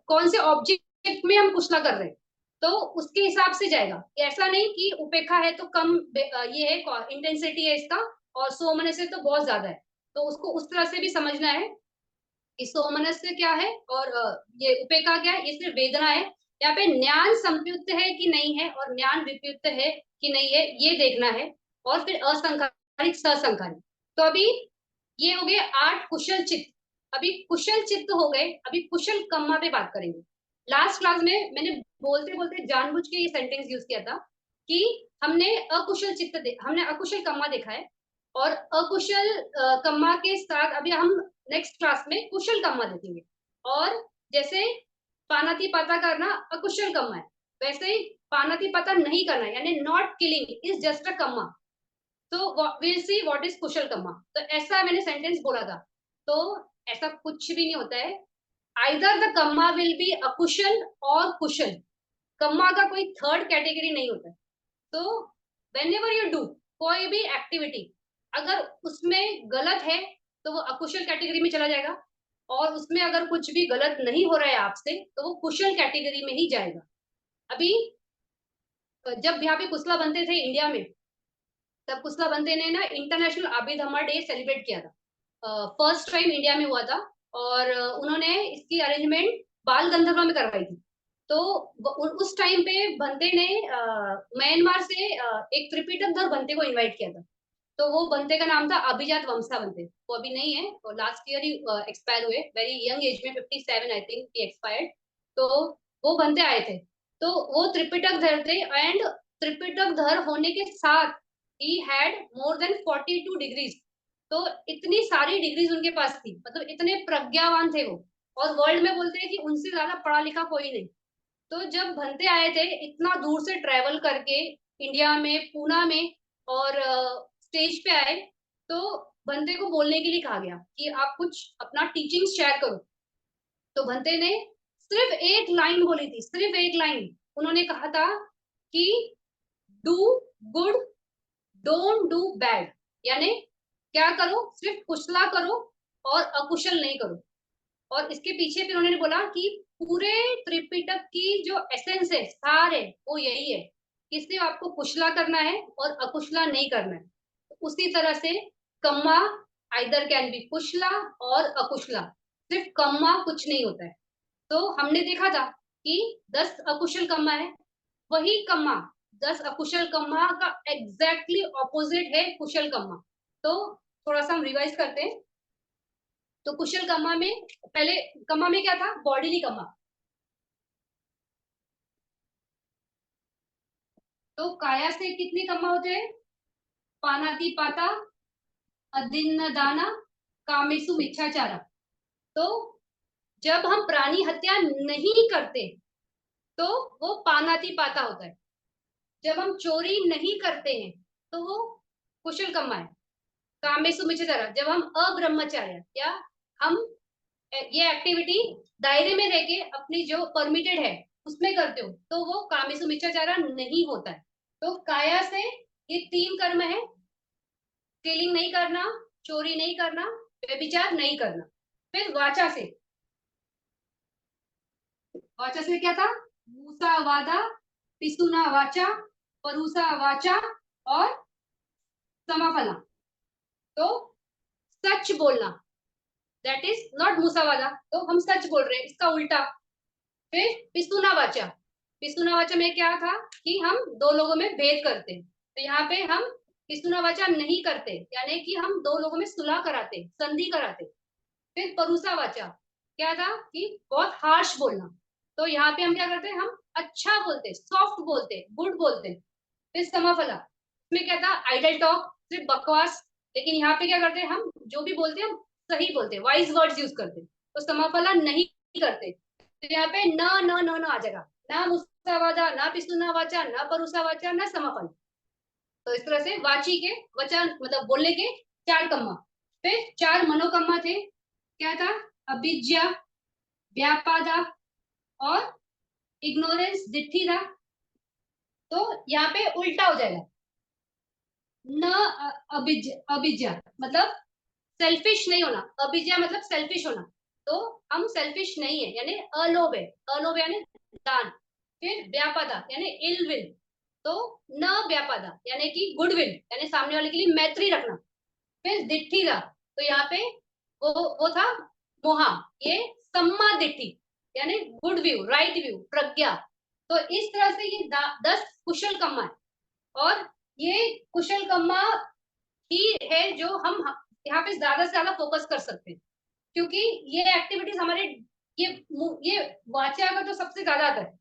कौन से ऑब्जेक्ट में हम कुशला कर रहे हैं, तो उसके हिसाब से जाएगा। ऐसा नहीं कि उपेक्षा है तो कम ये है इंटेंसिटी है इसका, और सोमनस है तो बहुत ज्यादा है, तो उसको उस तरह से भी समझना है कि सोमनस्य क्या है और ये उपेक्षा क्या है, ये सिर्फ वेदना है। यहाँ पे ज्ञान संयुक्त है कि नहीं है और ज्ञान विपयुक्त है कि नहीं है ये देखना है, और फिर असंखारिक ससंखारिक। तो अभी ये हो गए 8 कुशल चित्त। अभी कुशल चित्त हो गए, अभी कुशल कर्मा पे बात करेंगे। लास्ट क्लास में मैंने बोलते बोलते जानबूझ के ये सेंटेंस यूज किया था कि हमने अकुशल कर्मा देखा है, और अकुशल कर्मा के साथ अभी हम नेक्स्ट क्लास में कुशल कर्मा देखेंगे। और जैसे पानाति पाता करना अकुशल कर्मा है, वैसे ही पानाति पाता नहीं करना यानी not killing is just a Karma. तो विल सी व्हाट इज कुशल कर्मा, तो ऐसा मैंने सेंटेंस बोला था। तो ऐसा कुछ भी नहीं होता है, either the Karma will be अकुशल और कुशल, कर्मा का कोई थर्ड कैटेगरी नहीं होता है। तो वेन एवर यू डू कोई भी एक्टिविटी, अगर उसमें गलत है तो वो अकुशल कैटेगरी में चला जाएगा, और उसमें अगर कुछ भी गलत नहीं हो रहा है आपसे तो वो कुशल कैटेगरी में ही जाएगा। अभी जब यहाँ पे कुशला बनते थे इंडिया में, तब कुशला बंते ने ना इंटरनेशनल आबिद हमर डे सेलिब्रेट किया था, फर्स्ट टाइम इंडिया में हुआ था, और उन्होंने इसकी अरेंजमेंट बाल गंधर्व में करवाई थी। तो उस टाइम पे बंते ने म्यांमार से एक त्रिपिटक धर बंते को इनवाइट किया था। तो वो बंते का नाम था अभिजात वंशा बंते, वो अभी नहीं है, वो लास्ट ईयर ही एक्सपायर हुए, वेरी यंग एज में 57 आई थिंक ही एक्सपायर्ड। तो वो बंते आए थे, तो वो त्रिपिटक धर थे, एंड त्रिपिटक धर होने के साथ he had more than 42 degrees, तो इतनी सारी डिग्रीज उनके पास थी, मतलब इतने प्रज्ञावान थे वो, और वर्ल्ड में बोलते हैं कि उनसे ज्यादा पढ़ा लिखा कोई नहीं। तो जब भंते आए थे इतना दूर से ट्रेवल करके इंडिया में पूना में, और स्टेज पे आए तो बंदे को बोलने के लिए कहा गया कि आप कुछ अपना टीचिंग शेयर करो। तो बंदे ने सिर्फ एक लाइन बोली थी, सिर्फ एक लाइन। उन्होंने कहा था कि do good, don't do bad. यानी क्या करो, सिर्फ कुशला करो और अकुशल नहीं करो। और इसके पीछे फिर उन्होंने बोला कि पूरे त्रिपिटक की जो एसेंस है, सार है, वो यही है कि सिर्फ आपको कुशला करना है और अकुशला नहीं करना है। उसी तरह से कम्मा आइदर कैन बी कुशला और अकुशला, सिर्फ कम्मा कुछ नहीं होता है। तो हमने देखा था कि 10 अकुशल कम्मा है, वही कम्मा 10 अकुशल कम्मा का एग्जैक्टली ऑपोजिट है कुशल कम्मा। तो थोड़ा सा हम रिवाइज करते हैं। तो कुशल कम्मा में पहले कम्मा में क्या था, बॉडीली कम्मा। तो काया से कितने कम्मा होते हैं, पानाति पाता, अदिन्न दाना, कामेसु मिच्छाचारा। तो जब हम प्राणी हत्या नहीं करते तो वो पानाति पाता होता है। जब हम चोरी नहीं करते हैं तो वो कुशल कम्मा है। कामेसु मिच्छाचारा, जब हम अब्रह्मचार्य या हम ये एक्टिविटी दायरे में रह के अपनी जो परमिटेड है उसमें करते हो तो वो कामेसु मिच्छाचारा नहीं होता है। तो काया से ये 3 कर्म है, किलिंग नहीं करना, चोरी नहीं करना, व्यभिचार नहीं करना। फिर वाचा से, वाचा से क्या था, मूसा वादा, पिसुना वाचा, परूसा वाचा और समाफला। तो सच बोलना, दैट इज नॉट मूसावादा, तो हम सच बोल रहे हैं, इसका उल्टा। फिर पिसुना वाचा, पिसुना वाचा में क्या था कि हम दो लोगों में भेद करते हैं, तो यहाँ पे हम पिसुना वाचा नहीं करते, यानी कि हम दो लोगों में सुलह कराते, संधि कराते। फिर परूसा वाचा क्या था कि बहुत हार्श बोलना, तो यहाँ पे हम क्या करते हैं, हम अच्छा बोलते, सॉफ्ट बोलते, गुड बोलते। फिर समाफला, इसमें क्या था, आइडल टॉक, सिर्फ बकवास। लेकिन यहाँ पे क्या करते हैं, हम जो भी बोलते हैं हम सही बोलते, वाइज वर्ड्स यूज करते। तो समाफला नहीं करते, तो यहाँ पे न न न न आ जाएगा, ना मुसावादा, ना पिसुना वाचा, ना परुसा वाचा, ना समाफल। तो इस तरह से वाची के वचन मतलब बोलने के 4 कम्मा। फिर 4 मनोकम्मा थे, क्या था, अभिज्ञा, व्यापादा और इग्नोरेंस दिट्ठी था। तो यहाँ पे उल्टा हो जाएगा, न अभिज्ञा मतलब सेल्फिश नहीं होना, अभिज्ञा मतलब सेल्फिश होना। तो हम सेल्फिश नहीं है, यानी अलोभ है, अलोभ यानी दान। फिर व्यापादा यानी इल विल, तो न व्यापादा यानी कि गुड विल, यानी सामने वाले के लिए मैत्री रखना। फिर दिट्ठीरा, तो यहाँ पे वो था मोहा, ये सम्मा दिट्ठी यानी गुड व्यू, राइट व्यू, प्रज्ञा। तो इस तरह से ये 10 कुशल कम्मा है। और ये कुशल कम्मा ही है जो हम यहाँ पे ज्यादा से ज्यादा फोकस कर सकते हैं, क्योंकि ये एक्टिविटीज हमारे ये ये वाचा का तो सबसे ज्यादा आता है।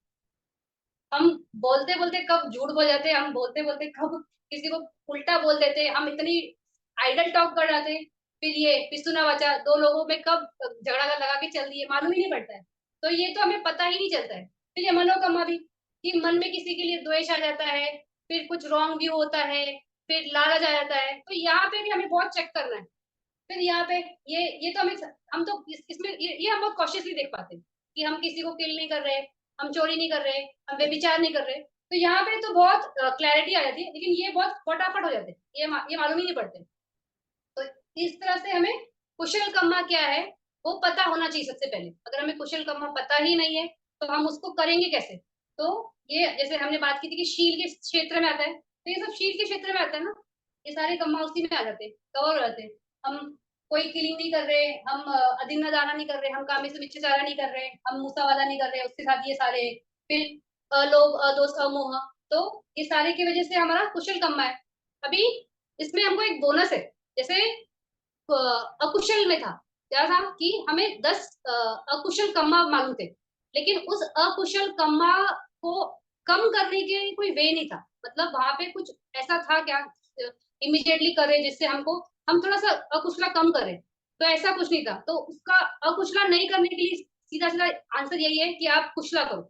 हम बोलते बोलते कब झूठ बोल जाते हैं, हम बोलते बोलते कब किसी को उल्टा बोल देते हैं, हम इतनी आइडल टॉक कर जाते हैं। फिर ये पिसुना वाचा, दो लोगों में कब झगड़ा लगा के चल दिए, मालूम ही नहीं पड़ता है। तो ये तो हमें पता ही नहीं चलता है। फिर ये मनोकामना भी, कि मन में किसी के लिए द्वेष आ जाता है, फिर कुछ रॉन्ग व्यू होता है, फिर लालच आ जाता है। तो यहाँ पे भी हमें बहुत चेक करना है। फिर यहाँ पे ये तो हम तो इसमें ये हम बहुत कॉशियसली देख पाते हैं कि हम किसी को किल नहीं कर रहे, हम चोरी नहीं कर रहे, हम व्यभिचार नहीं कर रहे। तो यहाँ पे तो बहुत क्लैरिटी आ जाती है, लेकिन ये बहुत फटाफट हो जाते हैं, ये मालूम ही नहीं पड़ते। तो इस तरह से हमें कुशल कर्मा क्या है वो पता होना चाहिए सबसे पहले। अगर हमें कुशल कर्मा पता ही नहीं है तो हम उसको करेंगे कैसे। तो ये जैसे हमने बात की थी कि शील के क्षेत्र में आता है, तो ये सब शील के क्षेत्र में आता है ना, ये सारे कर्मा उसी में आ जाते हैं, कवर हो जाते हैं। हम कोई किलिंग नहीं कर रहे, हम अदिन्ना दाना नहीं कर रहे, हम कामी से मिच्छाचारा नहीं कर रहे, हम मूसावादा नहीं कर रहे, उसके साथ ये सारे, फिर लोभ, अदोष, अमोह, तो ये सारे की वजह से हमारा कुशल कर्मा है। अभी इसमें हमको एक बोनस है, जैसे अकुशल में था, क्या था कि हमें 10 अकुशल कम्मा मालूम थे, लेकिन उस अकुशल कम्मा को कम करने के कोई वे नहीं था। मतलब वहां पे कुछ ऐसा था क्या इमिडिएटली करे जिससे हमको हम थोड़ा सा अकुशला कम करें, तो ऐसा कुछ नहीं था। तो उसका अकुशला नहीं करने के लिए सीधा सीधा आंसर यही है कि आप कुशला करो।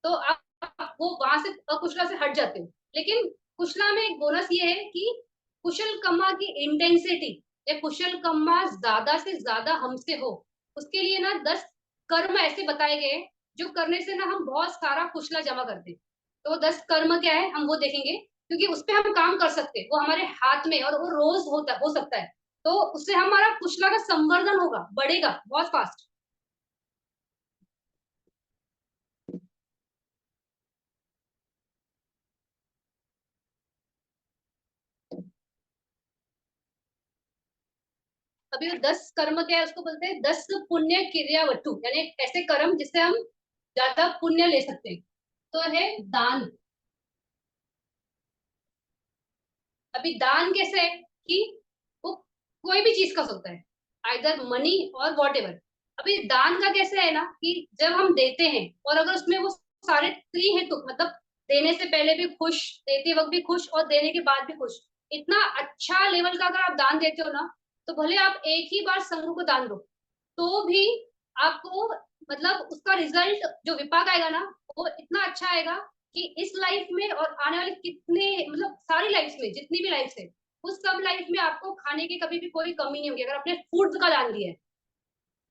तो आप वो वहां से अकुशला से हट जाते हो। लेकिन कुशला में एक बोनस ये है कि कुशल कम्मा की इंटेंसिटी या कुशल कम्मा ज्यादा से ज्यादा हमसे हो, उसके लिए ना 10 कर्म ऐसे बताए गए जो करने से ना हम बहुत सारा कुशला जमा करते हैं। तो 10 कर्म क्या है हम वो देखेंगे, क्योंकि उस पे हम काम कर सकते हैं, वो हमारे हाथ में, और वो रोज होता हो सकता है। तो उससे हमारा कुशला का संवर्धन होगा, बढ़ेगा बहुत फास्ट। अभी वो 10 कर्म क्या है उसको बोलते हैं 10 पुण्य क्रिया वटु, यानी ऐसे कर्म जिससे हम ज्यादा पुण्य ले सकते हैं। तो है दान। अभी दान कैसे है कि वो कोई भी चीज का होता है, आइदर मनी और वॉट एवर। अभी दान का कैसे है ना कि जब हम देते हैं और अगर उसमें वो सारे त्रि हेतु, मतलब देने से पहले भी खुश, देते वक्त भी खुश और देने के बाद भी खुश, इतना अच्छा लेवल का अगर आप दान देते हो ना, तो भले आप एक ही बार संघ को दान दो तो भी आपको, मतलब उसका रिजल्ट जो विपाक आएगा ना, वो इतना अच्छा आएगा कि इस लाइफ में और आने वाले कितने, मतलब सारी लाइफ में जितनी भी लाइफ है, उस सब लाइफ में आपको खाने की कभी भी कोई कमी नहीं होगी अगर आपने फूड का दान दिया है।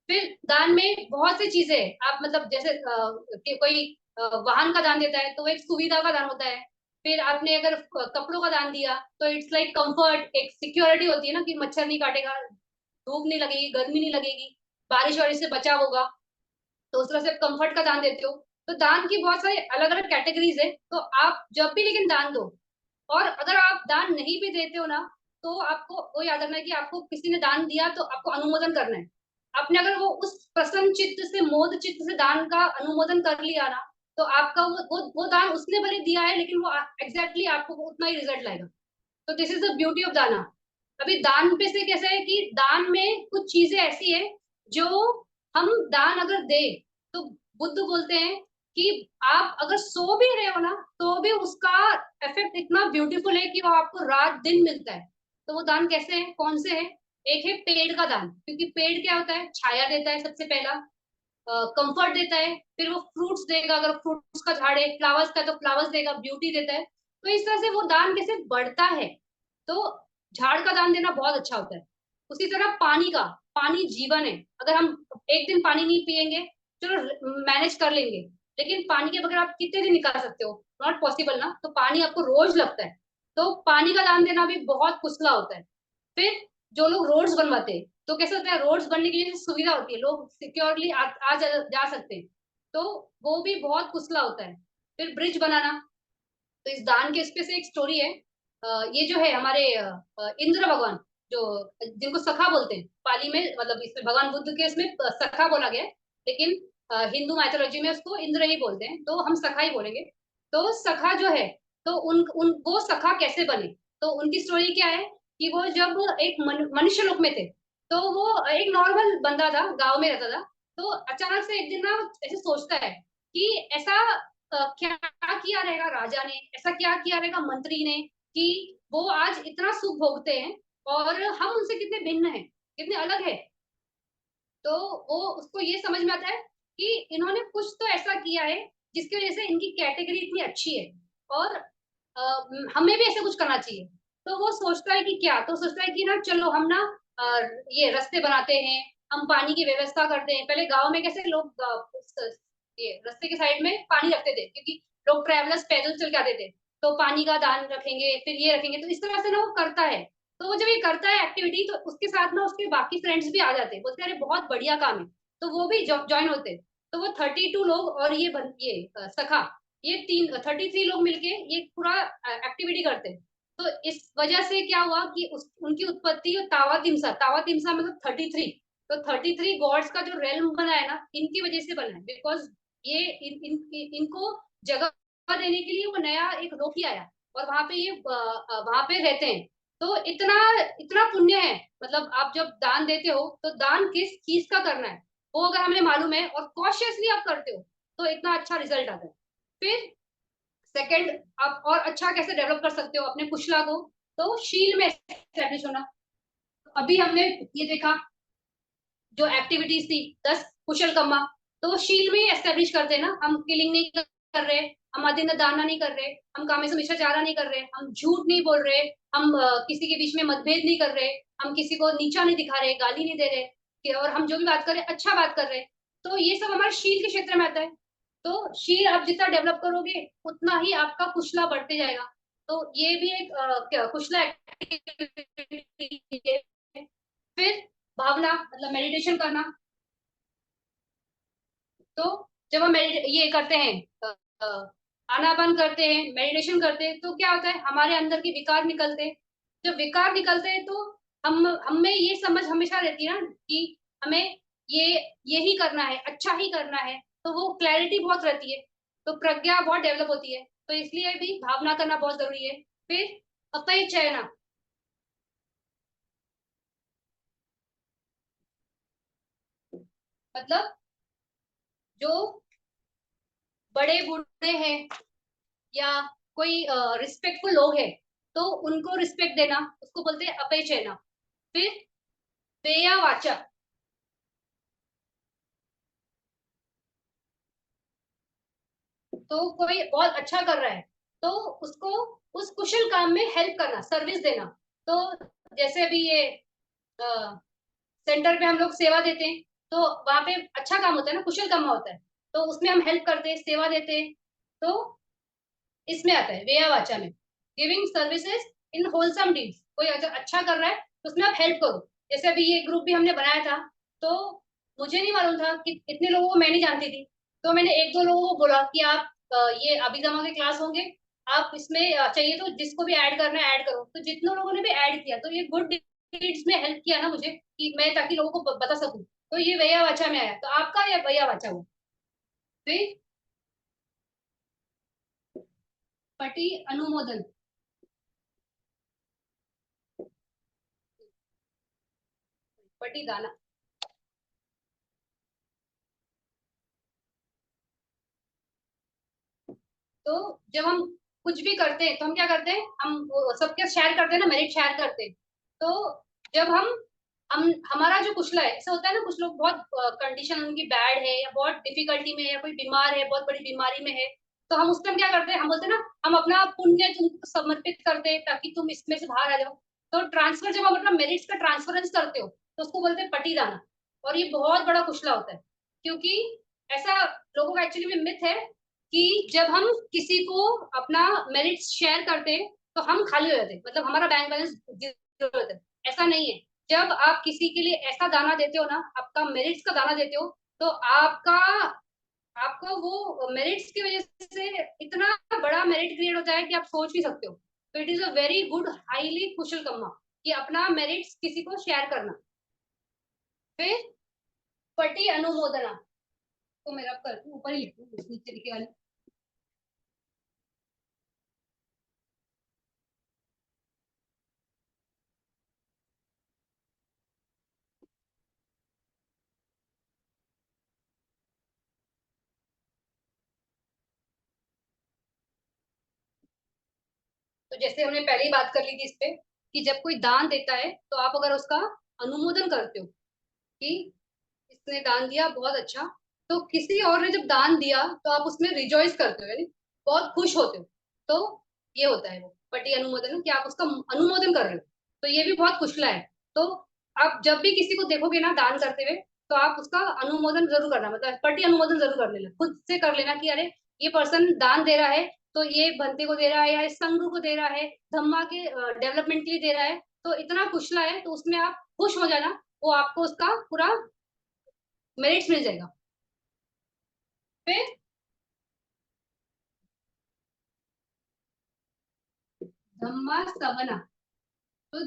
फिर दान में बहुत सी चीजें हैं। आप मतलब जैसे कि कोई वाहन का दान देता है तो वो एक सुविधा का दान होता है। फिर आपने अगर कपड़ों का दान दिया तो इट्स लाइक कंफर्ट, एक सिक्योरिटी होती है ना कि मच्छर नहीं काटेगा, धूप नहीं लगेगी, गर्मी नहीं लगेगी, बारिश वारिश से बचाव होगा। तो उस तरह से कंफर्ट का दान देते हो। तो दान की बहुत सारी अलग अलग कैटेगरीज है। तो आप जब भी लेकिन दान दो, और अगर आप दान नहीं भी देते हो ना, तो आपको वो याद रखना है कि आपको किसी ने दान दिया तो आपको अनुमोदन करना है। आपने अगर वो उस प्रसन्न चित्त से, मोद चित्त से दान का अनुमोदन कर लिया ना, तो आपका वो दान उसने भले दिया है लेकिन वो एग्जैक्टली आपको उतना ही रिजल्ट लाएगा। तो this is the beauty of दाना। अभी दान पे से कैसे है कि दान में कुछ चीजें ऐसी है जो हम दान अगर दे, तो बुद्ध बोलते हैं कि आप अगर सो भी रहे हो ना, तो भी उसका इफेक्ट इतना ब्यूटीफुल है कि वो आपको रात दिन मिलता है। तो वो दान कैसे है, कौन से है? एक है पेड़ का दान, क्योंकि पेड़ क्या होता है, छाया देता है सबसे पहला, कंफर्ट देता है, फिर वो फ्रूट्स देगा, अगर फ्रूट्स का झाड़ है, फ्लावर्स का तो फ्लावर्स देगा, ब्यूटी देता है। तो इस तरह से वो दान कैसे बढ़ता है। तो झाड़ का दान देना बहुत अच्छा होता है। उसी तरह पानी का, पानी जीवन है। अगर हम एक दिन पानी नहीं पियेंगे, चलो मैनेज कर लेंगे, लेकिन पानी के बगैर आप कितने दिन निकाल सकते हो? नॉट पॉसिबल ना। तो पानी आपको रोज लगता है। तो पानी का दान देना भी बहुत कुशला होता है। फिर जो लोग रोड्स बनवाते हैं, तो कैसे होता है, रोड्स बनने के लिए सुविधा होती है, लोग सिक्योरली जा सकते हैं। तो वो भी बहुत कुशला होता है। फिर ब्रिज बनाना। तो इस दान के इस पे से एक स्टोरी है। ये जो है हमारे इंद्र भगवान, जो जिनको सखा बोलते हैं पाली में, मतलब इसमें भगवान बुद्ध के इसमें सखा बोला गया है, लेकिन हिंदू माइथोलॉजी में उसको इंद्र ही बोलते हैं, तो हम सखा ही बोलेंगे। तो सखा जो है, तो उन उन वो सखा कैसे बने? तो उनकी स्टोरी क्या है कि वो जब एक मनुष्य लोक में थे, तो वो एक नॉर्मल बंदा था, गांव में रहता था। तो अचानक से एक दिन ना ऐसे सोचता है कि ऐसा क्या किया रहेगा राजा ने, ऐसा क्या किया रहेगा मंत्री ने, कि वो आज इतना सुख भोगते हैं और हम उनसे कितने भिन्न हैं, कितने अलग है। तो वो उसको ये समझ में आता है कि इन्होंने कुछ तो ऐसा किया है जिसकी वजह से इनकी कैटेगरी इतनी अच्छी है, और हमें भी ऐसा कुछ करना चाहिए। तो वो सोचता है कि क्या, तो सोचता है कि ना चलो हम ना ये रास्ते बनाते हैं, हम पानी की व्यवस्था करते हैं। पहले गांव में कैसे लोग ये रास्ते के साइड में पानी रखते थे, क्योंकि लोग ट्रेवलर्स पैदल चल के आते थे। तो पानी का दान रखेंगे, फिर ये रखेंगे, तो इस तरह से ना वो करता है। तो वो जब ये करता है एक्टिविटी, तो उसके साथ ना उसके बाकी फ्रेंड्स भी आ जाते हैं, बोलते हैं अरे बहुत बढ़िया काम है। तो वो भी ज्वाइन होते हैं। तो वो 32 लोग और ये सखा, ये 33 लोग मिलके ये पूरा एक्टिविटी करते हैं। तो इस वजह से क्या हुआ कि उनकी उत्पत्ति तावा तिमसा मतलब 33। तो 33 गॉड्स का जो रेल्म बना है ना, इनकी वजह से बना है, बिकॉज ये इनको जगह देने के लिए वो नया एक लोक ही आया, और वहां पे ये वहां पे रहते हैं। तो इतना इतना पुण्य है। मतलब आप जब दान देते हो तो दान किस चीज का करना है, वो अगर हमें मालूम है और कॉशियसली आप करते हो, तो इतना अच्छा रिजल्ट आता है। फिर सेकंड, आप और अच्छा कैसे डेवलप कर सकते हो अपने कुशला को? तो शील में एस्टेब्लिश होना। अभी हमने ये देखा जो एक्टिविटीज थी 10 कुशल कम्मा, तो शील में ही एस्टेब्लिश करते हैं ना, हम किलिंग नहीं कर रहे, हम आदिन दाना नहीं कर रहे, हम कामे से मिश्राचारा नहीं कर रहे, हम झूठ नहीं बोल रहे, हम किसी के बीच में मतभेद नहीं कर रहे, हम किसी को नीचा नहीं दिखा रहे, गाली नहीं दे रहे और हम जो भी बात कर रहे अच्छा बात कर रहे। तो ये सब हमारे शील के क्षेत्र में आता है। तो शील आप जितना डेवलप करोगे उतना ही आपका कुशला बढ़ते जाएगा। तो ये भी एक कुशला एक्टिविटी है। फिर भावना मतलब मेडिटेशन करना। तो जब हम ये करते हैं, आनापान करते हैं, मेडिटेशन करते हैं, तो क्या होता है, हमारे अंदर के विकार निकलते हैं। जब विकार निकलते हैं तो हम में ये समझ हमेशा रहती है ना कि हमें ये यही करना है, अच्छा ही करना है। तो वो क्लैरिटी बहुत रहती है, तो प्रज्ञा बहुत डेवलप होती है। तो इसलिए भी भावना करना बहुत जरूरी है। फिर अपय चयना, मतलब जो बड़े बूढ़े हैं या कोई रिस्पेक्टफुल लोग हैं, तो उनको रिस्पेक्ट देना, उसको बोलते हैं अपय चयना। फिर पेया वाचा, तो कोई बहुत अच्छा कर रहा है तो उसको उस कुशल काम में हेल्प करना, सर्विस देना। तो जैसे अभी ये सेंटर पे हम लोग सेवा देते हैं, तो वहां पे अच्छा काम होता है ना, कुशल काम होता है, तो उसमें हम हेल्प करते हैं, सेवा देते हैं। तो इसमें आता है वेया वाचा में, giving services in wholesome deeds. कोई अगर अच्छा कर रहा है तो उसमें आप हेल्प करो। जैसे अभी ये ग्रुप भी हमने बनाया था, तो मुझे नहीं मालूम था कि इतने लोगों को मैं नहीं जानती थी। तो मैंने एक दो लोगों को बोला कि आप ये अभिगमा के क्लास होंगे, आप इसमें चाहिए तो जिसको भी ऐड करना है ऐड करो। तो जितने लोगों ने भी ऐड किया, तो ये गुड डीड्स में हेल्प किया ना मुझे, कि मैं ताकि लोगों को बता सकूं। तो ये वैया वाचा में आया, तो आपका या वैया वाचा हुआ। फिर पटी अनुमोदन, पटी दाना। तो जब हम कुछ भी करते हैं तो हम क्या करते हैं, हम सबके शेयर करते हैं ना, मेरिट शेयर करते हैं। तो जब हम हमारा जो कुशला है, ऐसा होता है ना, कुछ लोग बहुत कंडीशन उनकी बैड है या बहुत डिफिकल्टी में है या कोई बीमार है, बहुत बड़ी बीमारी में है। तो हम उस टाइम क्या करते हैं, हम बोलते हैं ना, हम अपना पुण्य तुमको समर्पित करते हैं ताकि तुम इसमें से बाहर आ जाओ। तो ट्रांसफर जब हम अपना मेरिट्स का ट्रांसफरेंस करते हो, तो उसको बोलते हैं पटीदाना। और ये बहुत बड़ा कुशला होता है, क्योंकि ऐसा लोगों का एक्चुअली में मिथ है कि जब हम किसी को अपना मेरिट्स शेयर करते हैं तो हम खाली हो जाते हैं, मतलब हमारा बैंक बैलेंस जीरो हो जाता है। ऐसा नहीं है। जब आप किसी के लिए ऐसा दाना देते हो ना, आपका मेरिट्स का दाना देते हो, तो आपका आपको वो मेरिट्स की वजह से इतना बड़ा मेरिट क्रिएट होता है कि आप सोच नहीं सकते हो। तो it is a very good highly कुशल कम्मा कि अपना मेरिट्स किसी को शेयर करना। फिर पटी अनुमोदना, तो मेरा कर ऊपर ही लिखूं, नीचे लिखे वाले। तो जैसे हमने पहले ही बात कर ली थी इस पे, कि जब कोई दान देता है तो आप अगर उसका अनुमोदन करते हो कि इसने दान दिया बहुत अच्छा, तो किसी और ने जब दान दिया तो आप उसमें रिजॉइस करते हो, यानी बहुत खुश होते हो। तो ये होता है वो पटी अनुमोदन, कि आप उसका अनुमोदन कर रहे हो। तो ये भी बहुत कुशला है। तो आप जब भी किसी को देखोगे ना दान करते हुए, तो आप उसका अनुमोदन जरूर करना, मतलब पटी अनुमोदन जरूर कर लेना, खुद से कर लेना कि अरे ये पर्सन दान दे रहा है, तो ये बनते को दे रहा है या इस संघ को दे रहा है, धम्मा के डेवलपमेंट के लिए दे रहा है, तो इतना कुशला है, तो उसमें आप खुश हो जाना। वो आपको उसका पूरा मेरिट्स मिल जाएगा। फिर धम्मा सवना, तो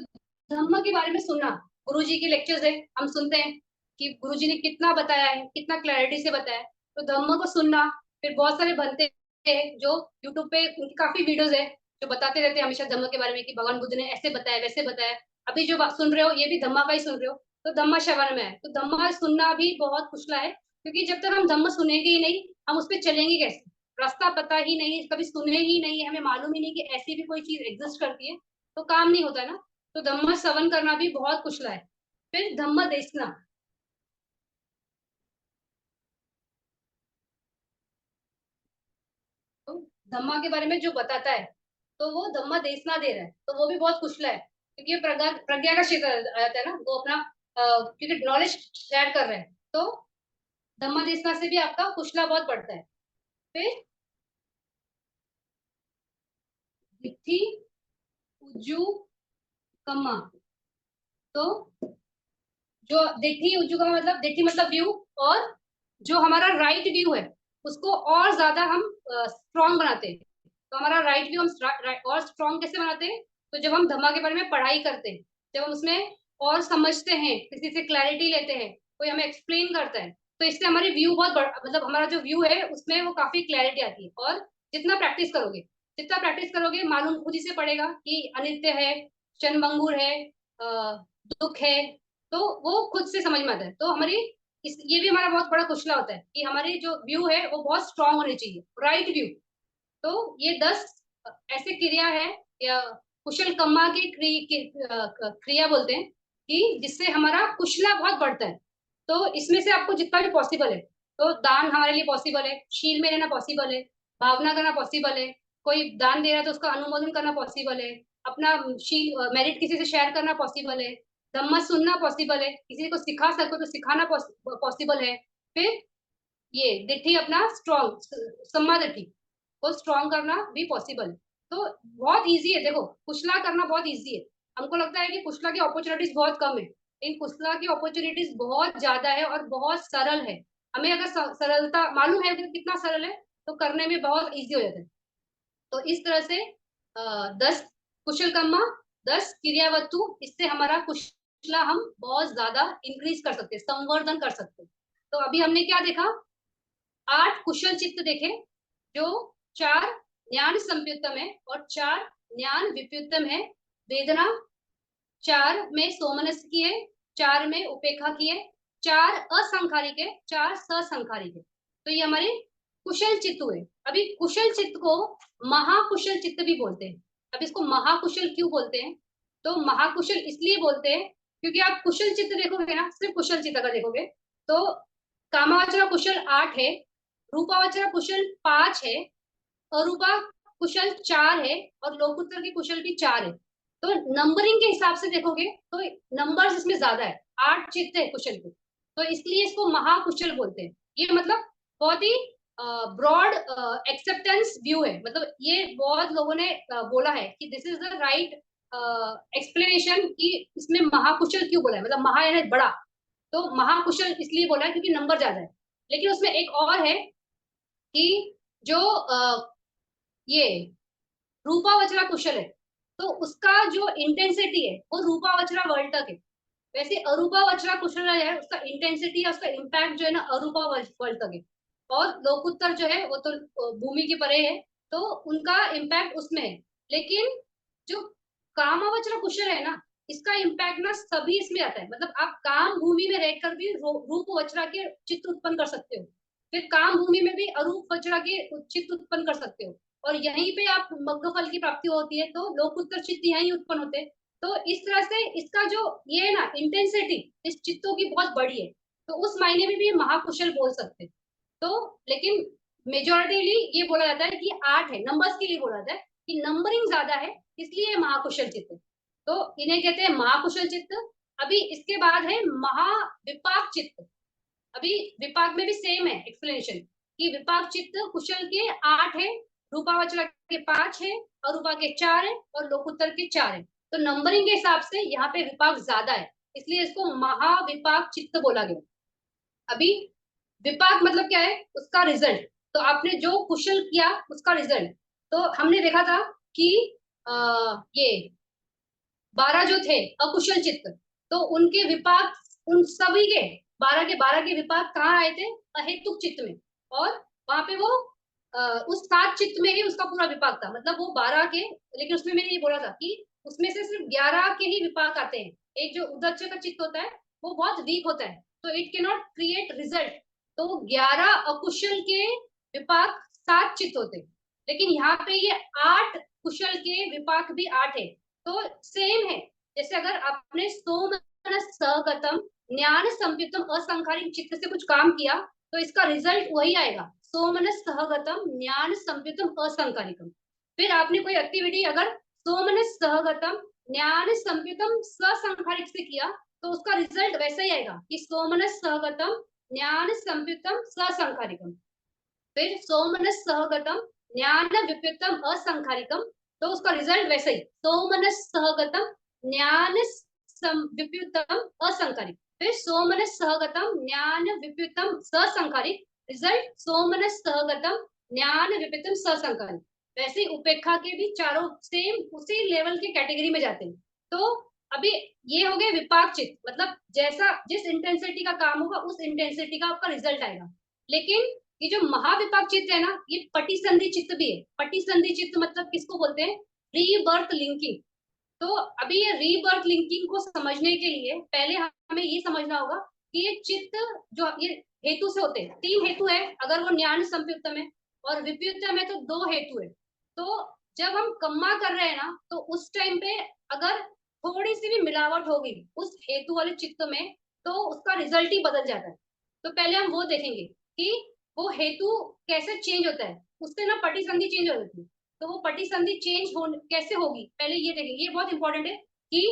धम्म के बारे में सुनना। गुरु जी के लेक्चर्स है, हम सुनते हैं कि गुरु जी ने कितना बताया है, कितना क्लैरिटी से बताया है। तो धम्म को सुनना। फिर बहुत सारे बनते हैं जो यूट्यूब पे, उनकी काफी वीडियोस है जो बताते रहते हैं हमेशा धम्म के बारे में, कि भगवान बुद्ध ने ऐसे बताया वैसे बताया। अभी जो सुन रहे हो ये भी धम्मा का ही सुन रहे हो। तो धम्मा श्रवण में है, तो धम्मा सुनना भी बहुत कुशला है, क्योंकि जब तक हम धम्म सुनेंगे ही नहीं, हम उस पर चलेंगे कैसे। रास्ता पता ही नहीं, कभी सुने ही नहीं, हमें मालूम ही नहीं कि ऐसी भी कोई चीज एग्जिस्ट करती है, तो काम नहीं होता ना। तो धम्म श्रवण करना भी बहुत कुशला है। फिर धम्म देसना, तो धम्मा के बारे में जो बताता है, तो वो धम्मा देसना दे रहा है, तो वो भी बहुत कुशला है, क्योंकि ये प्रज्ञा प्रज्ञा का क्षेत्र आ जाता है ना, वो अपना क्योंकि नॉलेज शेयर कर रहे हैं, तो धम्मा देसना से भी आपका कुशला बहुत बढ़ता है। फिर दिट्ठी उज्जू कम्मा, तो जो दिट्ठी उज्जू कम्मा मतलब, दिट्ठी मतलब व्यू, और जो हमारा राइट व्यू है उसको और ज्यादा हम स्ट्रॉन्ग बनाते हैं। तो हमारा राइट व्यू हम और स्ट्रॉन्ग कैसे बनाते हैं, तो जब हम धम्मा के बारे में पढ़ाई करते हैं, जब हम उसमें और समझते हैं, किसी से क्लैरिटी लेते हैं, कोई हमें एक्सप्लेन करता है, तो इससे हमारी व्यू बहुत मतलब हमारा जो व्यू है उसमें वो काफी क्लैरिटी आती है। और जितना प्रैक्टिस करोगे, जितना प्रैक्टिस करोगे, मालूम खुद ही से पड़ेगा कि अनित्य है, क्षणभंगुर है, दुख है, तो वो खुद से समझ में आता है। तो हमारी ये भी हमारा बहुत बड़ा कुशला होता है कि हमारी जो व्यू है वो बहुत स्ट्रांग होनी चाहिए, राइट व्यू। तो ये 10 ऐसे क्रिया है, या कुशल कम्मा की क्रिया बोलते हैं, कि जिससे हमारा कुशला बहुत बढ़ता है। तो इसमें से आपको जितना भी पॉसिबल है, तो दान हमारे लिए पॉसिबल है, शील में रहना पॉसिबल है, भावना करना पॉसिबल है, कोई दान दे रहा है तो उसका अनुमोदन करना पॉसिबल है, अपना शील मेरिट किसी से शेयर करना पॉसिबल है, धम्मा सुनना पॉसिबल है, किसी को सिखा सको तो सिखाना पॉसिबल है। फिर ये दिट्ठी अपना स्ट्रॉन्ग सम्मा दिट्ठी को स्ट्रॉन्ग करना भी पॉसिबल है। तो बहुत इजी है, देखो कुशला करना बहुत इजी है। हमको लगता है कि कुशला की अपॉर्चुनिटीज बहुत कम है, लेकिन कुशला की अपॉर्चुनिटीज बहुत ज्यादा है और बहुत सरल है। हमें अगर सरलता मालूम है कि कितना सरल है, तो करने में बहुत इजी हो जाता है। तो इस तरह से 10 कुशल कर्मा, 10 क्रियावस्तु, इससे हमारा कुशला हम बहुत ज्यादा इंक्रीज कर सकते हैं, संवर्धन कर सकते हैं। तो अभी हमने क्या देखा, 8 कुशल चित्त देखे, जो 4 ज्ञान संप्युत्तम है और 4 ज्ञान विप्युत्तम है। वेदना 4 में सोमनस की है, 4 में उपेक्षा की है, 4 असंखारिक है, 4 ससंखारिक है। तो ये हमारे कुशल चित्त हुए। अभी कुशल चित्त को महाकुशल चित्त भी बोलते हैं। अब इसको महाकुशल क्यों बोलते हैं, तो महाकुशल इसलिए बोलते हैं क्योंकि आप कुशल चित्त देखोगे ना, सिर्फ कुशल चित्त का देखोगे, तो कामावचरा कुशल 8 है, रूपावचरा कुशल 5 है, अरूपा कुशल 4 है, और लोकोत्तर की कुशल भी 4 है। तो नंबरिंग के हिसाब से देखोगे तो नंबर्स इसमें ज्यादा है, 8 चित्त है कुशल के, तो इसलिए इसको महाकुशल बोलते हैं। ये मतलब बहुत ही ब्रॉड एक्सेप्टेंस व्यू है, मतलब ये बहुत लोगों ने बोला है कि this is the right explanation, कि इसमें महाकुशल क्यों बोला है, मतलब महा यानी बड़ा, तो महाकुशल इसलिए बोला है क्योंकि नंबर ज्यादा है। लेकिन उसमें एक और है कि जो ये रूपावचरा कुशल है, तो उसका जो इंटेंसिटी है वो रूपावचरा वर्ल्ड तक है। वैसे अरूपावचरा कुशल है, उसका इंटेंसिटी या उसका इम्पैक्ट जो है ना अरूपा वर्ल्ड तक है। और लोकोत्तर जो है वो तो भूमि के परे है, तो उनका इम्पैक्ट उसमें है। लेकिन जो कामावचरा कुशल है ना, इसका इम्पैक्ट ना सभी इसमें आता है, मतलब आप काम भूमि में रहकर भी रूप वचरा के चित्त उत्पन्न कर सकते हो, फिर काम भूमि में भी अरूप वचरा के चित्त उत्पन्न कर सकते हो, और यहीं पे आप मग्न फल की प्राप्ति होती है, तो लोकोत्तर चित्त यहीं उत्पन्न होते हैं। तो इस तरह से इसका जो ये है ना इंटेंसिटी, इस चित्तों की बहुत बड़ी है, तो उस मायने में भी महाकुशल बोल सकते हैं। तो लेकिन मेजोरिटीली ये बोला जाता है कि 8 है, नंबर्स के लिए बोला जाता है कि नंबरिंग ज्यादा है, इसलिए महाकुशल चित्त। तो इन्हें कहते हैं महाकुशल चित्त। अभी इसके बाद है महाविपाक चित्त। अभी विपाक में भी सेम है एक्सप्लेनेशन, कि विपाक चित्त कुशल के 8 है, रूपावचरा के 5 है, अरूपा के 4 है, और लोकोत्तर के 4 है। तो नंबरिंग के हिसाब से यहाँ पे विपाक ज्यादा है, इसलिए इसको महाविपाक चित्त बोला गया। अभी विपाक मतलब क्या है, उसका रिजल्ट, तो आपने जो कुशल किया उसका रिजल्ट। तो हमने देखा था कि ये 12 जो थे अकुशल चित्त, तो उनके विपाक, उन सभी के 12 के विपाक कहाँ आए थे, अहेतुक चित्त में। और वहां पे वो उस 7 चित्त में ही उसका पूरा विपाक था, मतलब वो 12 के, लेकिन उसमें मैंने ये बोला था कि उसमें से सिर्फ 11 के ही विपाक आते हैं। एक जो उदच्च का चित्त होता है वो बहुत वीक होता है, तो इट के नॉट क्रिएट रिजल्ट। तो 11 अकुशल के विपाक 7 चित्त होते हैं, लेकिन यहाँ पे ये 8 कुशल के विपाक भी 8 है। तो सेम है, जैसे अगर आपने सोमनस सहगतम ज्ञान संपितम असंखारिक चित्त से कुछ काम किया, तो इसका रिजल्ट वही आएगा, सोमनस सहगतम ज्ञान संप्युतम असंकारिकम। फिर आपने कोई एक्टिविटी अगर सोमनस सहगतम ज्ञान संप्युतम ससंकारिक से किया तो उसका रिजल्ट वैसा ही आएगा कि सोमनस सहगतम ज्ञान संप्युतम ससंकारिकम। फिर सोमनस सहगतम ज्ञान विपरीतम असंखारिकम, तो उसका रिजल्ट वैसे ही सोमनस सहगतम ज्ञान विपरीतम असंखारिक। फिर सोमनस सहगतम ज्ञान विपरीतम ससंखारिक, रिजल्ट सोमनस सहगतम ज्ञान विपरीतम ससंखारिक। वैसे ही उपेक्षा के भी चारों सेम उसी लेवल के कैटेगरी में जाते हैं। तो अभी ये हो गए विपाक चित्त, मतलब जैसा जिस इंटेंसिटी का काम होगा उस इंटेंसिटी का आपका रिजल्ट आएगा। लेकिन ये जो महाविपाक चित्त है ना, ये पटिसंधि चित्त भी है। पटिसंधि चित्त मतलब किसको बोलते हैं? Rebirth linking. तो अभी ये रीबर्थ लिंकिंग को समझने के लिए पहले हमें ये समझना होगा कि ये चित्त जो ये हेतु से होते हैं, तीन हेतु है। अगर वो ज्ञान संप्युक्तम है और विपयुक्तम है तो दो हेतु है। तो जब हम कम्मा कर रहे हैं ना, तो उस टाइम पे अगर थोड़ी सी भी मिलावट होगी उस हेतु वाले चित्त में तो उसका रिजल्ट ही बदल जाता है। तो पहले हम वो देखेंगे कि वो हेतु कैसे चेंज होता है, उससे ना पटी संधि चेंज हो जाती है। तो वो पटी संधि चेंज हो कैसे होगी पहले ये देखेंगे। ये बहुत इंपॉर्टेंट है कि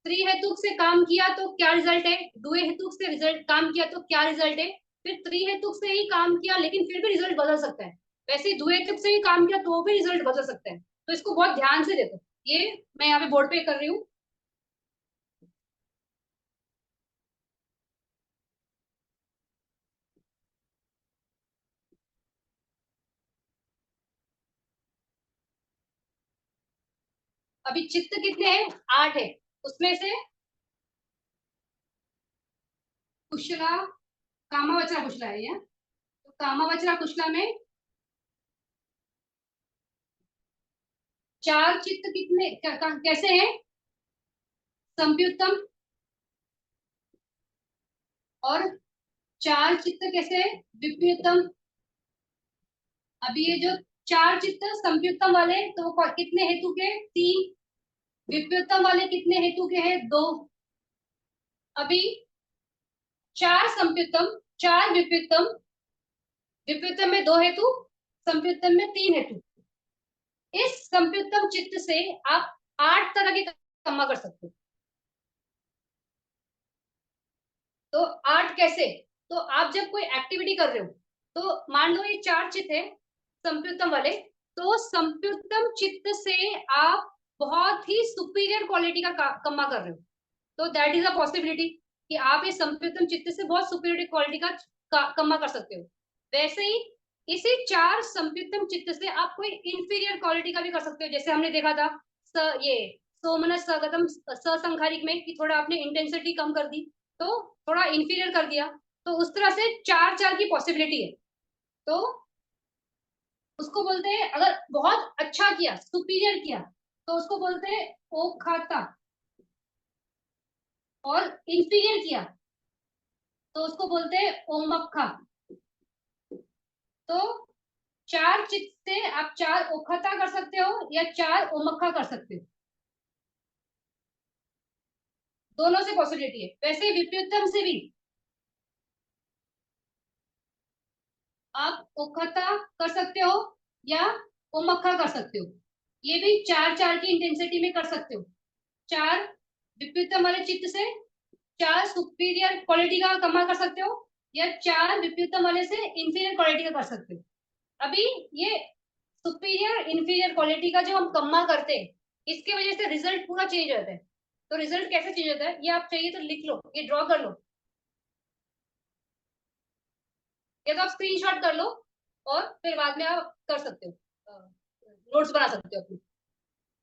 त्रिहेतुक से काम किया तो क्या रिजल्ट है, द्विहेतुक से रिजल्ट काम किया तो क्या रिजल्ट है, फिर त्रिहेतुक से ही काम किया लेकिन फिर भी रिजल्ट बदल सकता है, वैसे द्विहेतुक से ही काम किया तो भी रिजल्ट बदल सकता है। तो इसको बहुत ध्यान से देखो। ये मैं यहाँ पे बोर्ड पे कर रही हूँ। अभी चित्त कितने हैं? 8 है। उसमें से कुशला कामावचरा कुशला है ये। तो कामावचरा कुशला में चार चित्त कितने कैसे हैं? संप्युतम। और चार चित्त कैसे है? विपरीतम। अभी ये जो चार चित्त संप्युतम वाले तो वो कितने हेतु के? तीन। विपरीतम वाले कितने हेतु के हैं? दो। अभी चार संप्युतम, चार विपरीतम। विपरीतम में दो हेतु, संप्युतम में तीन हेतु। इस संप्युतम चित्त से आप 8 तरह के कम्मा कर सकते हो। तो 8 कैसे? तो आप जब कोई एक्टिविटी कर रहे हो तो मान लो ये चार चित्त है संप्युतम वाले, तो संप्युतम चित्त से आप बहुत ही सुपीरियर क्वालिटी का कम्मा कर रहे हो। तो दैट इज अ पॉसिबिलिटी कि आप इस संप्युतम चित्त से बहुत सुपीरियर क्वालिटी का कम्मा कर सकते हो। वैसे ही इसी चार संप्युतम चित्त से आप कोई इंफीरियर क्वालिटी का भी कर सकते हो। जैसे हमने देखा था ये सोमनस सगतम ससंखारिक में कि थोड़ा आपने इंटेंसिटी कम कर दी तो थोड़ा इंफीरियर कर दिया। तो उस तरह से चार चार की पॉसिबिलिटी है। तो उसको बोलते हैं अगर बहुत अच्छा किया, सुपीरियर किया, तो उसको बोलते हैं ओखाता। और इंफीरियर किया तो उसको बोलते हैं ओमक्खा। तो चार चित्त से आप चार ओखता कर सकते हो या चार ओमक्खा कर सकते हो, दोनों से पॉसिबिलिटी है। वैसे विपरीतम से भी आप ओखता कर सकते हो या ओमक्खा कर सकते हो। ये भी चार चार की इंटेंसिटी में कर सकते हो। चार विपरीतम वाले चित्त से चार सुपीरियर क्वालिटी का कमा कर सकते हो या चार विपरीतम वाले से इंफीरियर क्वालिटी का कर सकते हो। अभी ये सुपीरियर इंफीरियर क्वालिटी का जो हम कम्मा करते हैं इसकी वजह से रिजल्ट पूरा चेंज होता है। तो रिजल्ट कैसे चेंज होता है ये आप चाहिए तो लिख लो, ये ड्रॉ कर लो या तो आप स्क्रीनशॉट कर लो और फिर बाद में आप कर सकते हो, नोट्स बना सकते हो अपने,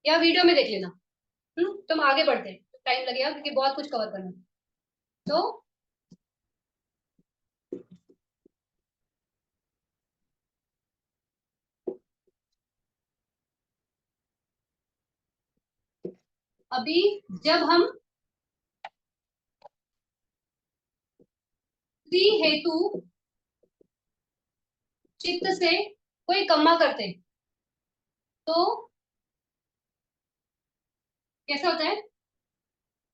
या वीडियो में देख लेना। तुम आगे बढ़ते हैं, टाइम लगेगा क्योंकि बहुत कुछ कवर करना है। तो अभी जब हम त्रिहेतु चित्त से कोई कम्मा करते हैं तो कैसा होता है?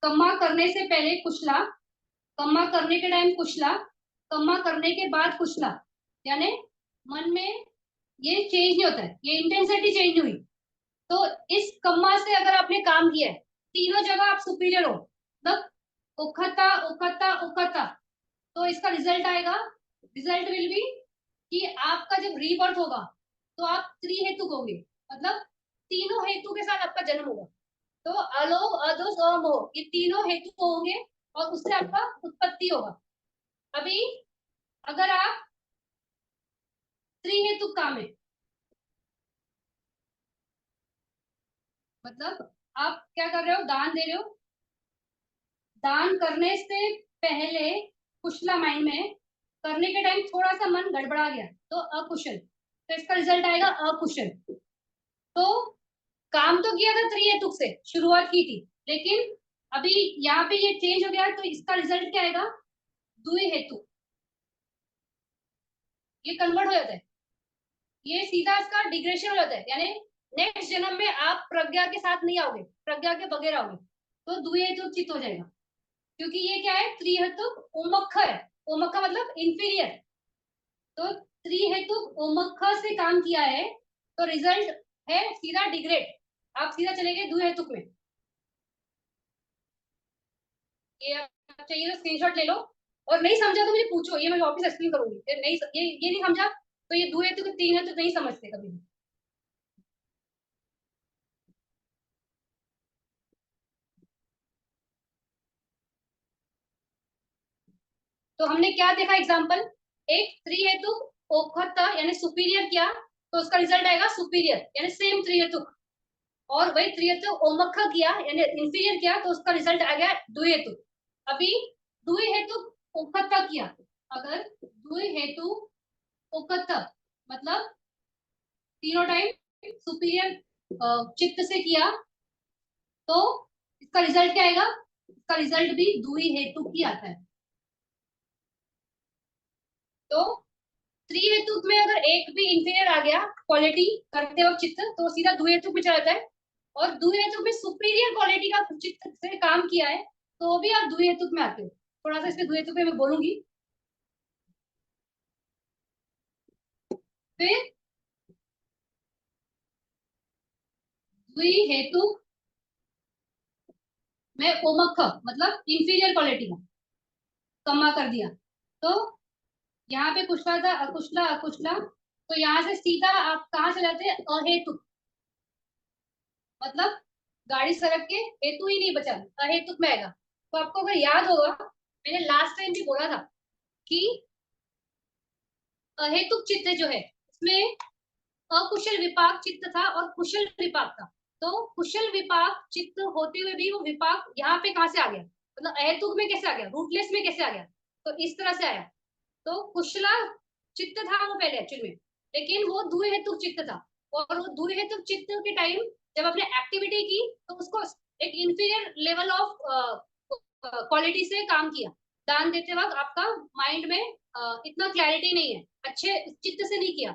कम्मा करने से पहले कुशला, कम्मा करने के टाइम कुशला, कम्मा करने के बाद कुशला, यानी मन में ये चेंज नहीं होता है, ये इंटेंसिटी चेंज नहीं हुई। तो इस कम्मा से अगर आपने काम किया है, तीनों जगह आप सुपीरियर हो, मतलब उखता उखता उखता, तो इसका रिजल्ट आएगा, रिजल्ट विल बी कि आपका जब रीबर्थ होगा तो आप त्रिहेतुक होंगे, मतलब तीनों हेतु के साथ आपका जन्म होगा। तो अलोभ अदोष और मोह, ये तीनों हेतु होंगे और उससे आपका उत्पत्ति होगा। अभी अगर आप त्रिहेतुक काम है, मतलब आप क्या कर रहे हो, दान दे रहे हो, दान करने से पहले कुशला माइंड में, करने के टाइम थोड़ा सा मन गड़बड़ा गया तो अकुशल, तो इसका रिजल्ट आएगा अकुशल। तो काम तो किया था त्रिहेतुक से, शुरुआत की थी, लेकिन अभी यहाँ पे ये चेंज हो गया, तो इसका रिजल्ट क्या आएगा, द्विहेतु, ये कन्वर्ट हो जाता है, ये सीधा इसका डिग्रेशन हो जाता है, यानी नेक्स्ट जन्म में आप प्रज्ञा के साथ नहीं आओगे, प्रज्ञा के बगैर आओगे, तो द्विहेतुक चित्त हो जाएगा। क्योंकि ये क्या है, त्रिहेतुक उमक्ख है, उमक्ख मतलब इंफीरियर, तो त्रिहेतुक उमक्ख से काम किया है, तो रिजल्ट है सीधा डिग्रेड, आप सीधा चले गए द्विहेतुक में। ये आप चाहिए तो स्क्रीनशॉट ले लो, और नहीं समझा तो मुझे पूछो, ये मैं वापस एक्सप्लेन करूंगी, ये नहीं समझा तो ये द्विहेतुक तीन है तो नहीं समझते कभी भी। तो हमने क्या देखा एग्जाम्पल, एक त्रिहेतुक ओखत यानी सुपीरियर किया, तो उसका रिजल्ट आएगा सुपीरियर, यानी सेम त्रिहेतुक। और वही त्रिहेतुक ओमक्ख किया यानी इंफीरियर किया, तो उसका रिजल्ट आ गया द्विहेतुक। अभी द्विहेतुक ओखत किया, अगर द्विहेतु ओखत मतलब तीनों टाइम सुपीरियर चित्त से किया, तो इसका रिजल्ट क्या आएगा, इसका रिजल्ट भी द्विहेतुक ही आता है। तो त्रिहेतुक में अगर एक भी इंफीरियर आ गया क्वालिटी करते वक्त चित्त, तो सीधा द्विहेतुक में चला जाता है। और द्विहेतुक में सुपीरियर क्वालिटी का चित्त से काम किया है, तो भी आप द्विहेतुक में आते हो। थोड़ा सा इसमें द्विहेतुक में मैं बोलूंगी। फिर द्विहेतुक में ओमक्ख मतलब इंफीरियर क्वालिटी का कमा कर दिया, तो यहाँ पे कुशला था, अकुशला अकुशला, तो यहाँ से सीधा आप कहाँ से जाते हैं, अहेतुक, मतलब गाड़ी सड़क के हेतु ही नहीं बचा, अहेतुक में आएगा। तो आपको अगर याद होगा, मैंने लास्ट टाइम भी बोला था कि अहेतुक चित्त जो है उसमें अकुशल विपाक चित्त था और कुशल विपाक था। तो कुशल विपाक चित्त होते हुए भी वो विपाक यहाँ पे कहाँ से आ गया, मतलब अहेतुक में कैसे आ गया, रूटलेस में कैसे आ गया, तो इस तरह से आया। तो कुशला चित्त था वो पहले एक्चुअल में, लेकिन वो द्विहेतुक चित्त था। और वो द्विहेतुक चित्त के टाइम जब आपने एक्टिविटी की, तो उसको एक इंफीरियर लेवल ऑफ क्वालिटी से काम किया। दान देते वक्त आपका माइंड में इतना क्लैरिटी नहीं है, अच्छे चित्त से नहीं किया,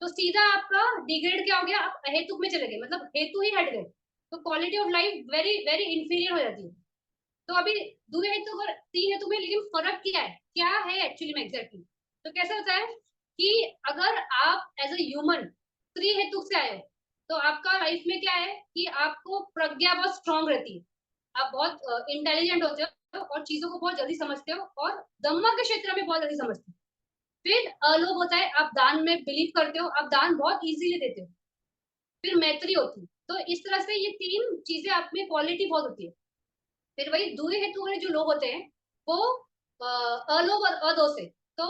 तो सीधा आपका डिग्रेड क्या हो गया, आप अहेतुक में चले गए, मतलब हेतु ही हट गए, तो quality of life very very inferior हो जाती है। तो अभी द्विहेतुक और त्रिहेतुक में लेकिन फर्क क्या है एक्चुअली में एग्जैक्टली, तो कैसे होता है कि अगर आप एज अ ह्यूमन त्रिहेतुक से आए हो, तो आपका लाइफ में क्या है कि आपको प्रज्ञा बहुत स्ट्रांग रहती है, आप बहुत इंटेलिजेंट होते हो और चीजों को बहुत जल्दी समझते हो, और धम्म के क्षेत्र में बहुत जल्दी समझते हो। फिर अलोभ होता है, आप दान में बिलीव करते हो, आप दान बहुत इजीली देते हो। फिर मैत्री होती है, तो इस तरह से ये तीन चीजें आप में क्वालिटी बहुत होती है। फिर वही दुए हेतु वाले जो लोग होते हैं, वो अलोभ और अदो से तो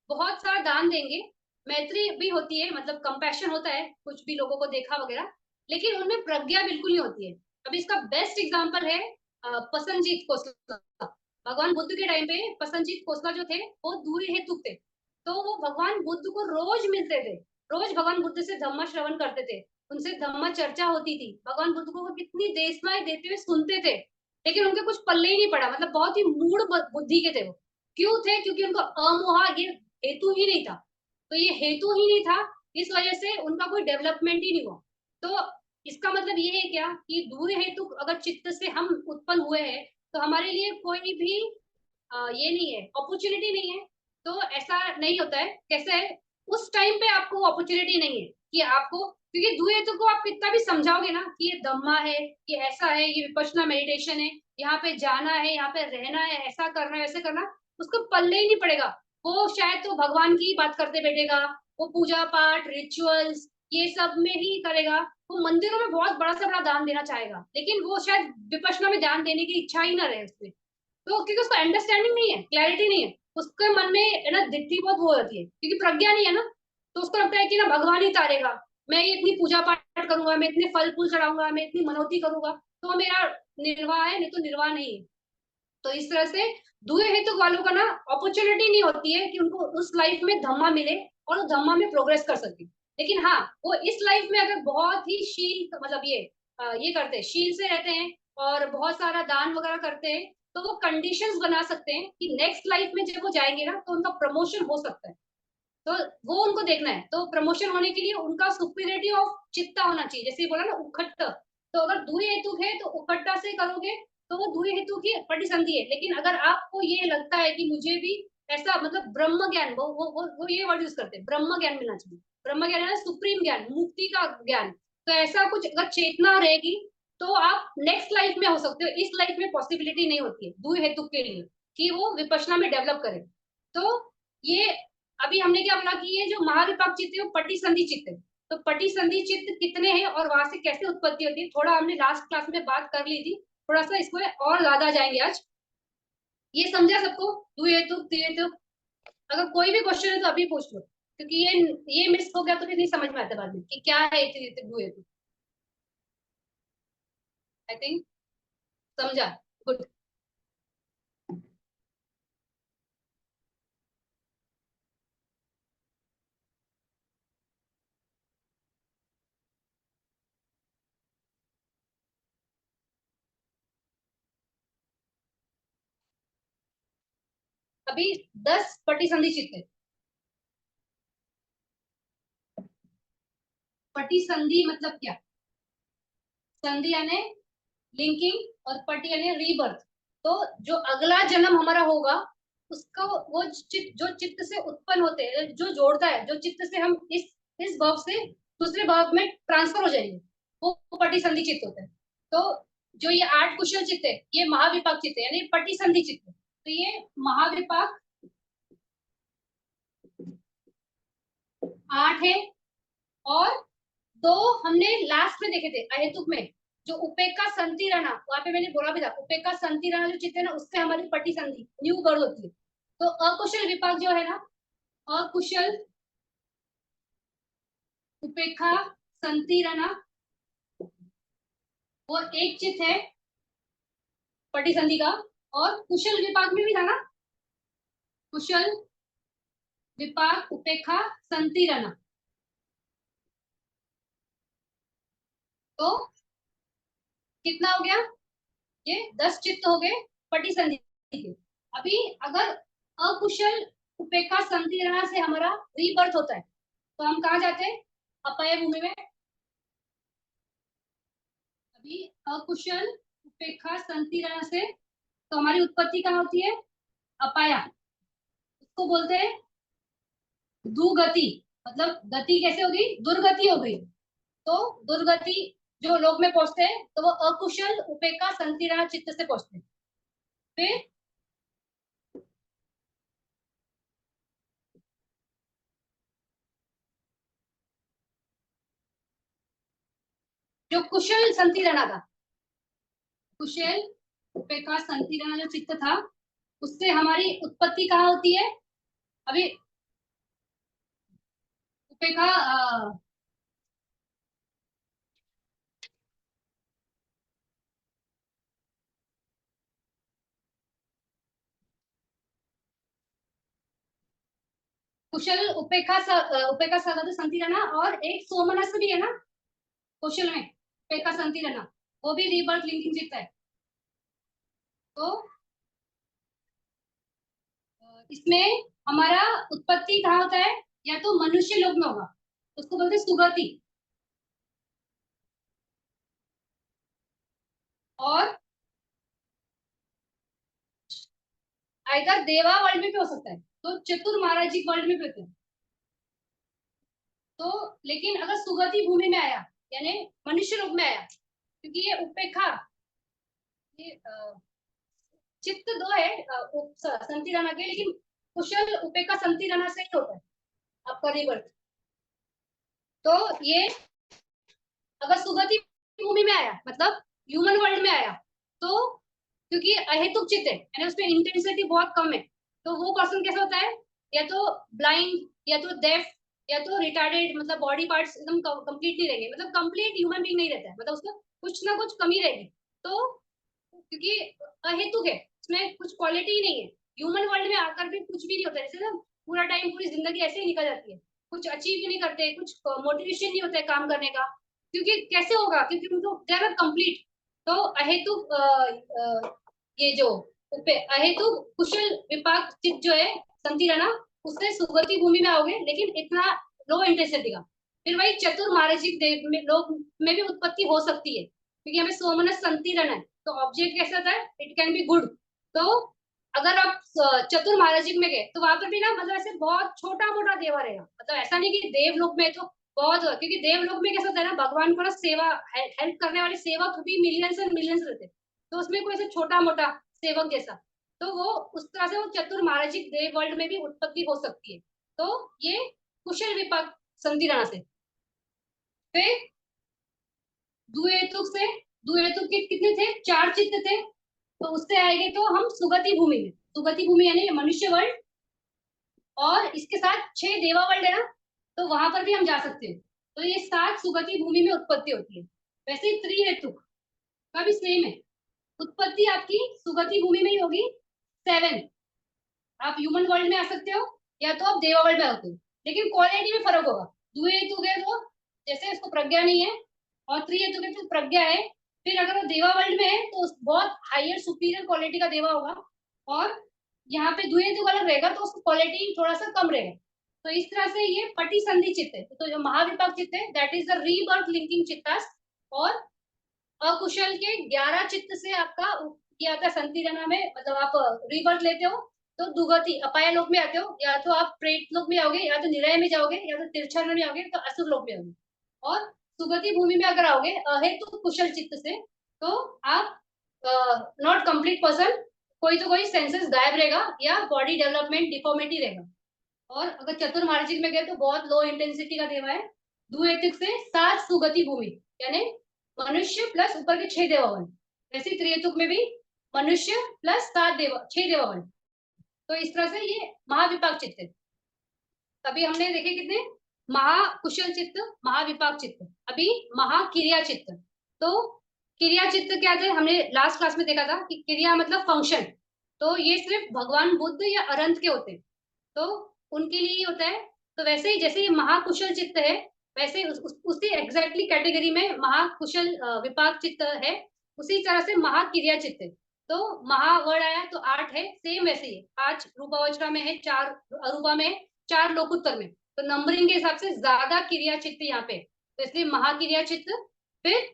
बहुत सारा दान देंगे, मैत्री भी होती है, मतलब कंपैशन होता है कुछ भी लोगों को देखा वगैरह, लेकिन उनमें प्रज्ञा बिल्कुल नहीं होती है। अभी इसका बेस्ट एग्जांपल है पसंजीत खोसला। भगवान बुद्ध के टाइम पे पसंजीत खोसला जो थे, वो दूर हेतु थे, तो वो भगवान बुद्ध को रोज मिलते थे, रोज भगवान बुद्ध से धम्म श्रवण करते थे, उनसे धम्म चर्चा होती थी, भगवान बुद्ध को वो कितनी देशमाएं देते हुए सुनते थे, लेकिन उनके कुछ पल्ले ही नहीं पड़ा, मतलब बहुत ही मूड बुद्धि के थे वो। क्यों थे, क्योंकि उनको अमोहा ये हेतु ही नहीं था, तो ये हेतु ही नहीं था, इस वजह से उनका कोई डेवलपमेंट ही नहीं हुआ। तो इसका मतलब ये है क्या कि दूर हेतु अगर चित्त से हम उत्पन्न हुए हैं, तो हमारे लिए कोई भी ये नहीं है, अपॉर्चुनिटी नहीं है। तो ऐसा नहीं होता है, कैसे है, उस टाइम पे आपको अपॉर्चुनिटी नहीं है कि आपको, क्योंकि दुए तो को आप कितना भी समझाओगे ना कि ये धम्मा है, ये ऐसा है, ये विपश्यना मेडिटेशन है, यहाँ पे जाना है, यहाँ पे रहना है, ऐसा करना है, वैसे करना, उसको पल्ले ही नहीं पड़ेगा। वो शायद तो भगवान की बात करते बैठेगा, वो पूजा पाठ रिचुअल्स ये सब में ही करेगा, वो मंदिरों में बहुत बड़ा से बड़ा दान देना चाहेगा, लेकिन वो शायद विपश्यना में ध्यान देने की इच्छा ही ना रहे उसमें। तो क्योंकि उसको अंडरस्टैंडिंग नहीं है, क्लैरिटी नहीं है, उसके मन में है ना दिट्ठी बहुत वो होती है, क्योंकि प्रज्ञा नहीं है ना। तो उसको लगता है कि ना भगवान ही तारेगा, मैं ये इतनी पूजा पाठ करूंगा, मैं इतने फल फूल चढ़ाऊंगा, मैं इतनी मनौती करूंगा, तो मेरा निर्वाह है, नहीं तो निर्वाह नहीं है। तो इस तरह से दुए हेतु वालों का ना अपॉर्चुनिटी नहीं होती है कि उनको उस लाइफ में धम्मा मिले और वो धम्मा में प्रोग्रेस कर सके। लेकिन हाँ, वो इस लाइफ में अगर बहुत ही शील मतलब ये करते हैं, शील से रहते हैं और बहुत सारा दान वगैरह करते हैं, तो वो कंडीशंस बना सकते हैं कि नेक्स्ट लाइफ में जब वो जाएंगे ना तो उनका प्रमोशन हो सकता है। तो वो उनको देखना है, तो प्रमोशन होने के लिए उनका सुपीरियरिटी ऑफ चित्ता होना चाहिए, जैसे बोला ना उखट्ट। तो अगर दूरी हेतु है तो उखट्टा से करोगे तो वो दूरी हेतु की प्रतिसंधि है। लेकिन अगर आपको ये लगता है कि मुझे भी ऐसा मतलब ब्रह्म ज्ञान, वो ये वर्ड यूज करते हैं, ब्रह्म ज्ञान मिलना चाहिए। ब्रह्म ज्ञान है सुप्रीम ज्ञान, मुक्ति का ज्ञान। तो ऐसा कुछ अगर चेतना रहेगी तो आप नेक्स्ट लाइफ में हो सकते हो, इस लाइफ में पॉसिबिलिटी नहीं होती है दूर हेतु के लिए कि वो विपश्यना में डेवलप करे। तो ये अभी हमने क्या बोला कि ये जो महाविपाक चित्त है वो पटिसंधि चित्त है। तो पटिसंधि चित्त कितने हैं और वहां से कैसे उत्पत्ति होती है, थोड़ा हमने लास्ट क्लास में बात कर ली थी, थोड़ा सा इसमें और ज्यादा जाएंगे आज। ये समझा सबको, दुए हेतु तिये हेतु? अगर कोई भी क्वेश्चन है तो अभी पूछ लो, क्योंकि ये मिस हो गया तो फिर नहीं समझ में आता बाद में कि क्या है दुए हेतु। आई थिंक समझा। गुड। अभी 10 पटिसंधि चित्त है। पटिसंधि मतलब क्या? संधि यानी लिंकिंग और पट यानी रीबर्थ। तो जो अगला जन्म हमारा होगा उसका वो चित्त, जो चित्त से उत्पन्न होते हैं, जो जोड़ता है, जो चित्त से हम इस भाव से दूसरे भाव में ट्रांसफर हो जाएंगे, वो पटिसंधि चित्त होता है। तो जो ये 8 कुशल चित्त है ये महाविपाक चित्त है, यानी पटिसंधि चित्त है। तो ये महाविपाक 8 है। और दो हमने लास्ट में देखे थे अहेतुक में, जो उपेक्षा संति रहना, वहां पे मैंने बोला भी था उपेक्षा संति रहना जो चित्त है ना, उससे हमारी पटी संधि न्यू बर्थ होती है। तो अकुशल विपाक जो है ना, अकुशल उपेक्षा संति रहना, वो एक चित्त है पटी संधि का। और कुशल विपाक में भी था ना, कुशल विपाक उपेक्षा संति रहना। तो कितना हो गया, ये 10 चित्त हो गए पटी संधि के। अभी अगर अकुशल उपेक्षा संधि रहना से हमारा रीबर्थ होता है तो हम कहा जाते हैं, अपाय भूमि में। अभी अकुशल उपेक्षा संति रहना से तो हमारी उत्पत्ति कहाँ होती है, अपाया। उसको बोलते हैं दुगति। मतलब गति कैसे होगी, दुर्गति हो गई। तो दुर्गति जो लोग में पहुंचते हैं तो वो अकुशल उपेक्षा संति रहना चित्त से पहुंचते हैं। फिर जो कुशल संति रहना था, कुशल उपेक्षा संकीर्ण जो चित्त था, उससे हमारी उत्पत्ति कहाँ होती है? अभी उपेक्षा कुशल उपेक्षा सगत संकीर्ण और एक सोमनस भी है ना कुशल में, उपेक्षा संकीर्ण, वो भी रीबर्थ लिंकिंग चित्त है। तो इसमें हमारा उत्पत्ति कहाँ होता है, या तो मनुष्य लोक में होगा, उसको बोलते हैं सुगति। और आइदर देवा वर्ल्ड में भी हो सकता है, तो चतुर महाराजिक वर्ल्ड में भी होता है। तो लेकिन अगर सुगति भूमि में आया यानी मनुष्य रूप में आया, क्योंकि ये उपेक्षा, ये चित्त दो है संति रना के, लेकिन कुशल उपेक्षा संति रना से ही होता है आपका रिवर्स। तो ये अगर सुगति भूमि में आया मतलब ह्यूमन वर्ल्ड में आया, तो क्योंकि अहेतुक चित्त है यानी उसमें इंटेंसिटी बहुत कम है, तो वो पर्सन कैसा होता है, या तो ब्लाइंड, या तो डेफ, या तो रिटार्डेड, मतलब बॉडी पार्ट्स एकदम कंप्लीट नहीं रहेंगे, मतलब कंप्लीट ह्यूमन बीइंग नहीं रहता है, मतलब उसमें कुछ ना कुछ कमी रहेगी। तो क्योंकि अहेतुक है, उसमें कुछ क्वालिटी ही नहीं है, ह्यूमन वर्ल्ड में आकर भी कुछ भी नहीं होता है, जैसे ना पूरा टाइम पूरी जिंदगी ऐसे ही निकल जाती है, कुछ अचीव ही नहीं करते, कुछ मोटिवेशन नहीं होता है काम करने का, क्योंकि कैसे होगा, क्योंकि उनको दे आर कंप्लीट। तो अहेतुक ये जो अहेतुक कुशल विपाक चित्त जो है संति रहना, उससे सुगति भूमि में आओगे, लेकिन इतना लो इंटेंसिटी का। फिर वही चतुर मानसिक देव में लोग में भी उत्पत्ति हो सकती है, क्योंकि हमें सोमनस संति रहना है, तो ऑब्जेक्ट कैसा होता है, इट कैन बी गुड। तो अगर आप चतुर महाराजिक में गए तो वहां पर भी ना मतलब ऐसे बहुत छोटा मोटा देवा रहेगा, मतलब ऐसा नहीं कि देवलोक में तो बहुत, क्योंकि देवलोक में कैसा होता है ना, भगवान को ना सेवा हेल्प करने वाले सेवक भी मिलियंस एंड मिलियंस रहते हैं, तो उसमें कोई ऐसे छोटा मोटा सेवक जैसा, तो वो उस तरह से वो चतुर महाराजिक देव वर्ल्ड में भी उत्पत्ति हो सकती है। तो ये कुशल विपाक संति राणा से। फिर दुहेतुक से, दुहेतुक के कितने थे, 4 चित्त थे, तो उससे आएंगे तो हम सुगति भूमि में, सुगति भूमि यानी मनुष्य वर्ल्ड, और इसके साथ 6 देवा वर्ल्ड है ना, तो वहां पर भी हम जा सकते हैं। तो ये 7 सुगति भूमि में उत्पत्ति होती है। वैसे ही त्रिहेतुक का भी सेम है, उत्पत्ति आपकी सुगति भूमि में ही होगी। 7 आप ह्यूमन वर्ल्ड में आ सकते हो, या तो आप देवा वर्ल्ड में आते हो, लेकिन क्वालिटी में फर्क होगा। दुहेतुक है तो जैसे इसको प्रज्ञा नहीं है, और त्रिहेतुक है तो प्रज्ञा है। फिर अगर वो देवा वर्ल्ड में है तो बहुत हायर सुपीरियर क्वालिटी का देवा होगा, और यहाँ पे दुहेतुक अलग रहेगा तो उसकी क्वालिटी थोड़ा सा कम रहेगा। तो इस तरह से ये पटी संधि चित्त है, तो जो महाविपाक चित्त है that is the rebirth linking चित्तास। और अकुशल के 11 चित्त से आपका किया था संति रना में, मतलब आप रीबर्थ लेते हो तो दुगति अपाय लोक में आते हो, या तो आप प्रेत लोक में आओगे, या तो निलय में जाओगे, या तो तिरछन में आओगे, तो असुर लोक में आओगे। और सुगति भूमि में अगर आओगे अहेतु कुशल चित्त से, तो आप नॉट कंप्लीट पर्सन, कोई तो कोई सेंसेस गायब रहेगा, या बॉडी डेवलपमेंट डिफॉर्मिटी रहेगा। और अगर चतुर मार्जिक में गए तो बहुत लो इंटेंसिटी का देवा है। दुएतिक से 7 सुगति भूमि यानी मनुष्य प्लस ऊपर के 6 देवावन। वैसे त्रियतुक में भी मनुष्य प्लस 7 देवा 6 देवावन। तो इस तरह से ये महाविपाक चित्त है। अभी हमने देखे कितने, महाकुशल चित्त, महाविपाक चित्त, अभी महाक्रिया चित्त। तो क्रिया चित्त क्या थे, हमने लास्ट क्लास में देखा था कि क्रिया मतलब फंक्शन, तो ये सिर्फ भगवान बुद्ध या अरंत के होते हैं, तो उनके लिए ही होता है। तो वैसे ही जैसे ये महाकुशल चित्त है, वैसे उसी एग्जैक्टली कैटेगरी में महाकुशल विपाक चित्त है, उसी तरह से महाक्रिया चित्त है। तो महावर्ड आया तो 8 है, सेम वैसे ही 5 रूपावचरा में है, 4 अरूपा में, 4 लोकुत्तर में, तो नंबरिंग के हिसाब से ज्यादा क्रिया चित्त यहाँ पे, तो इसलिए महाक्रिया चित्त। फिर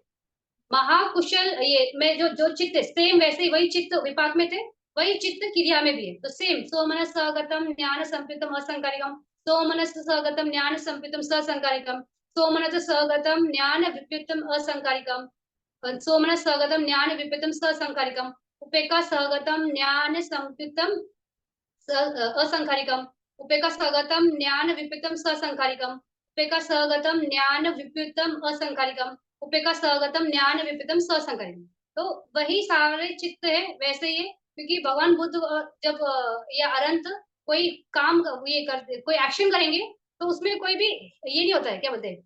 महाकुशल ये में जो चित्त सेम वैसे ही वही चित्त विपाक में थे, वही चित्त क्रिया में भी है, तो सेम सोमनस सगतम ज्ञान संपितम असंकारिकम, सोमनस सगतम ज्ञान संपितम ससंकारिकम, सोमनस सगतम ज्ञान विपरीतम असंकारिकम, सोमनस सगतम ज्ञान विपरीतम ससंकारिकम, उपेक्षा सगतम ज्ञान संपितम असंकारिकम, उपेक्षा सगतम ज्ञान विपरीतम ससंकारिकम, उपेक्षा सगतम ज्ञान विपरीतम असंकारिकम, उपेक्षा सगतम ज्ञान विपरीतम ससंकारिकम। तो वही सारे चित्त है वैसे ही है, क्योंकि भगवान बुद्ध जब या अरंत कोई काम ये करते, कोई एक्शन करेंगे, तो उसमें कोई भी ये नहीं होता है, क्या बोलते हैं,